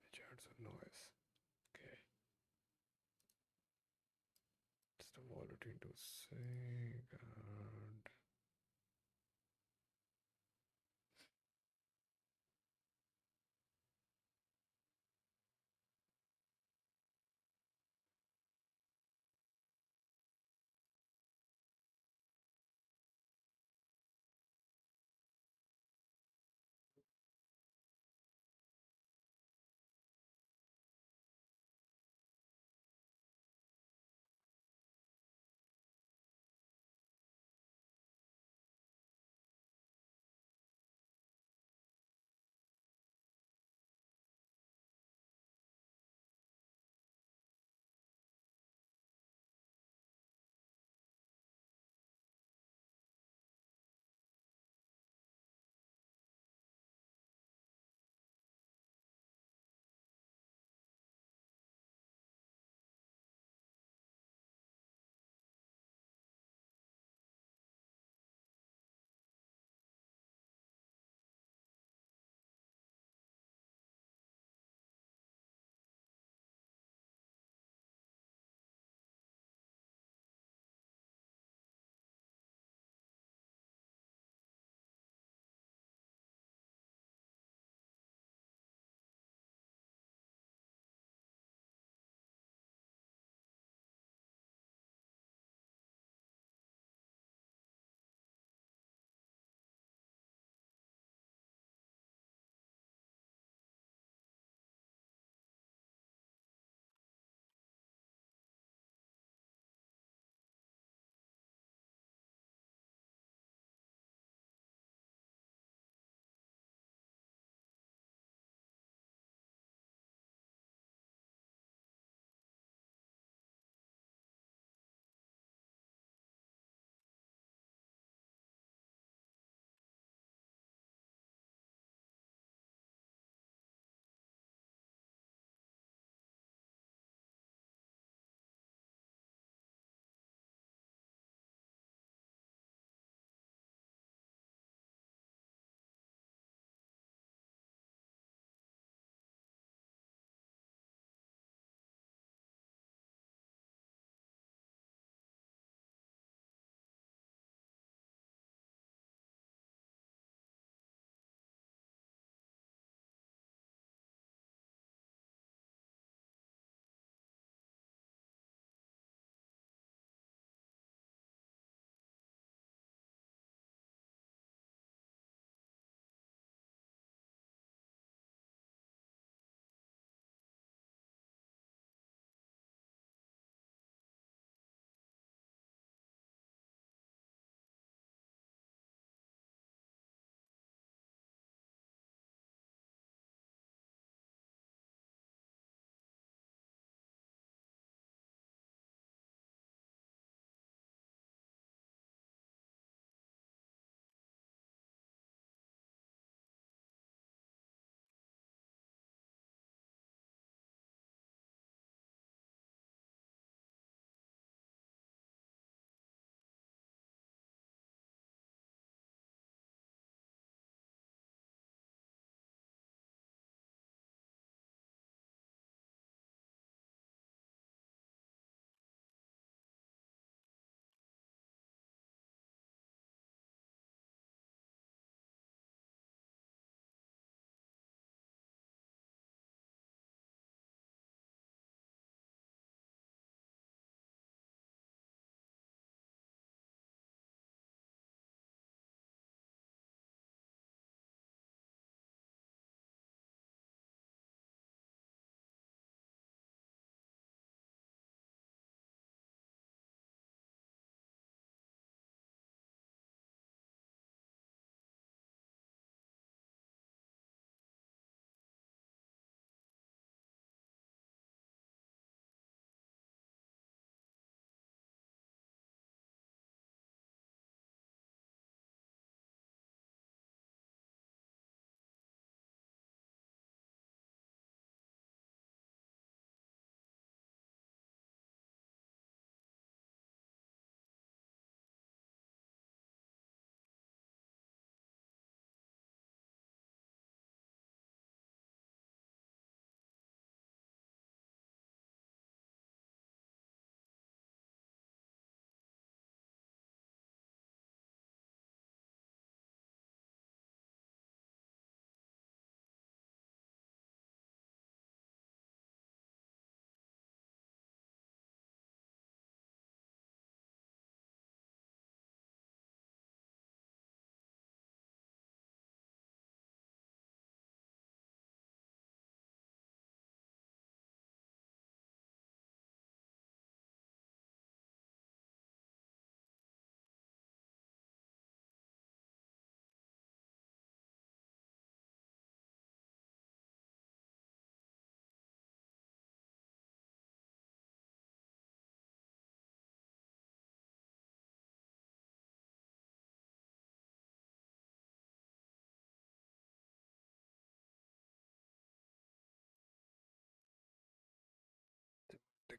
which adds a noise. Okay. It's the volatility to sync and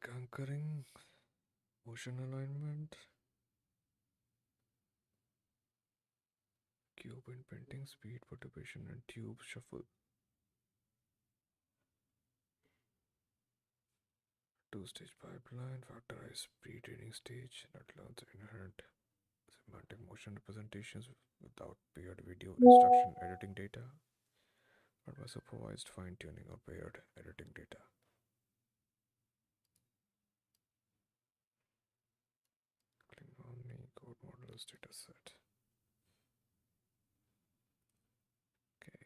Semantic anchoring, motion alignment, cube indenting, speed perturbation, and tube shuffle. Two-stage pipeline, factorized pre-training stage that learns inherent semantic motion representations without paired video instruction editing data, or by supervised fine-tuning or paired editing data. Click on the code models dataset. Okay.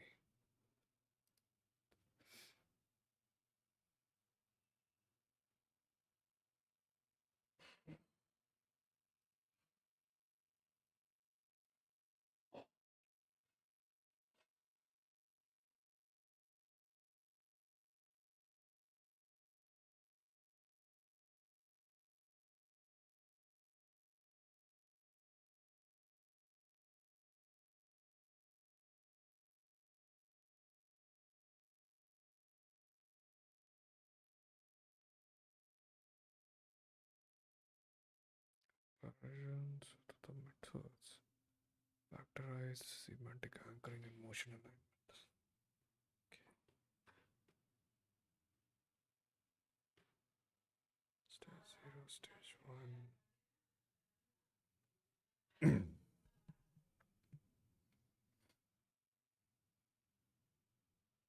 Versions to the methods. Factorize semantic anchoring and motion alignment. Okay. Stage 0, stage 1.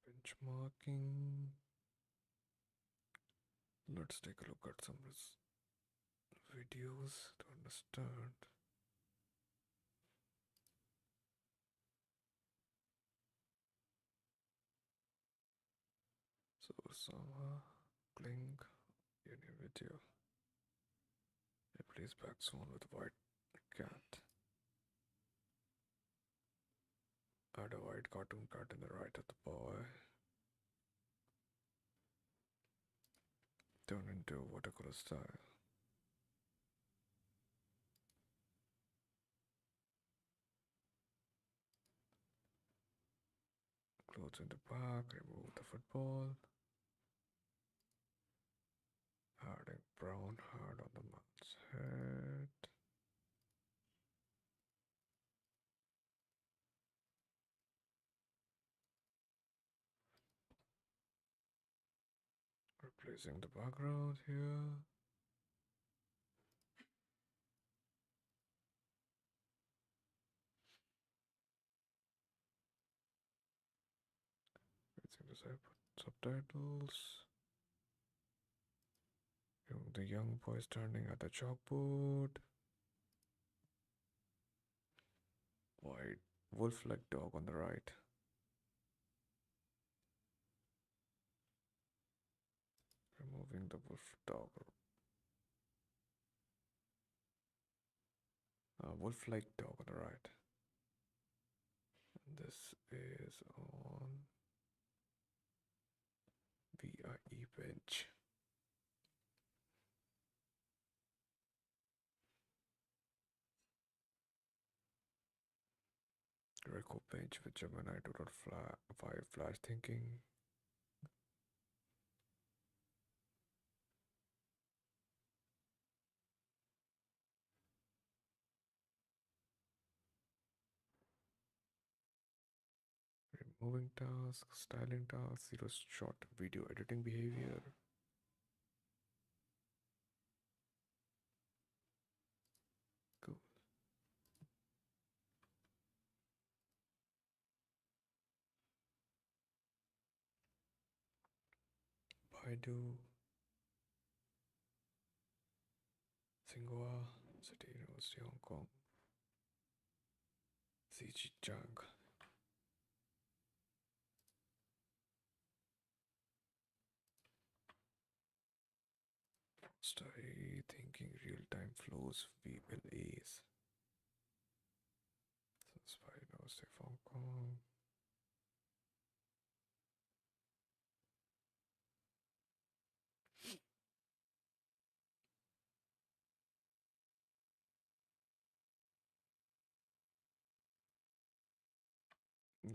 Benchmarking. Let's take a look at some videos to understand. So Sama Kling any video. Replace background with white cat. Add a white cartoon cat in the right of the boy. Turn into watercolor style. Clothes in the back, remove the football. Adding brown hair on the man's head. Replacing the background here. Replacing the subtitles. The young boy standing at the chalkboard. White wolf-like dog on the right. Removing the wolf dog. Wolf-like dog on the right. And this is on VIE bench. Record bench with Gemini 2.5 flash thinking. Removing task, styling task, zero shot video editing behavior. Cool. Baidu, Tsinghua, City University, Hong Kong, Zhejiang. Study thinking real-time flows VLAs. Spy University of Hong Kong.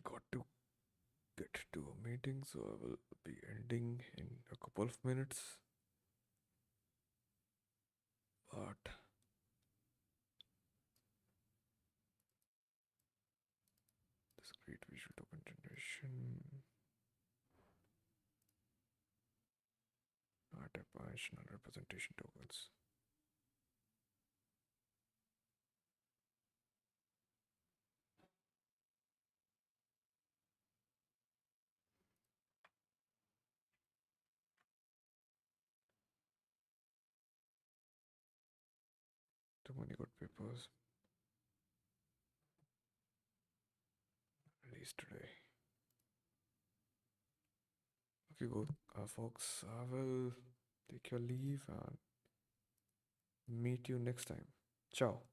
Got to get to a meeting, so I will be ending in a couple of minutes. Art. Discrete visual token generation. Art dimensional representation tokens. Too many good papers released today. Okay, good. Folks, I will take your leave and meet you next time. Ciao.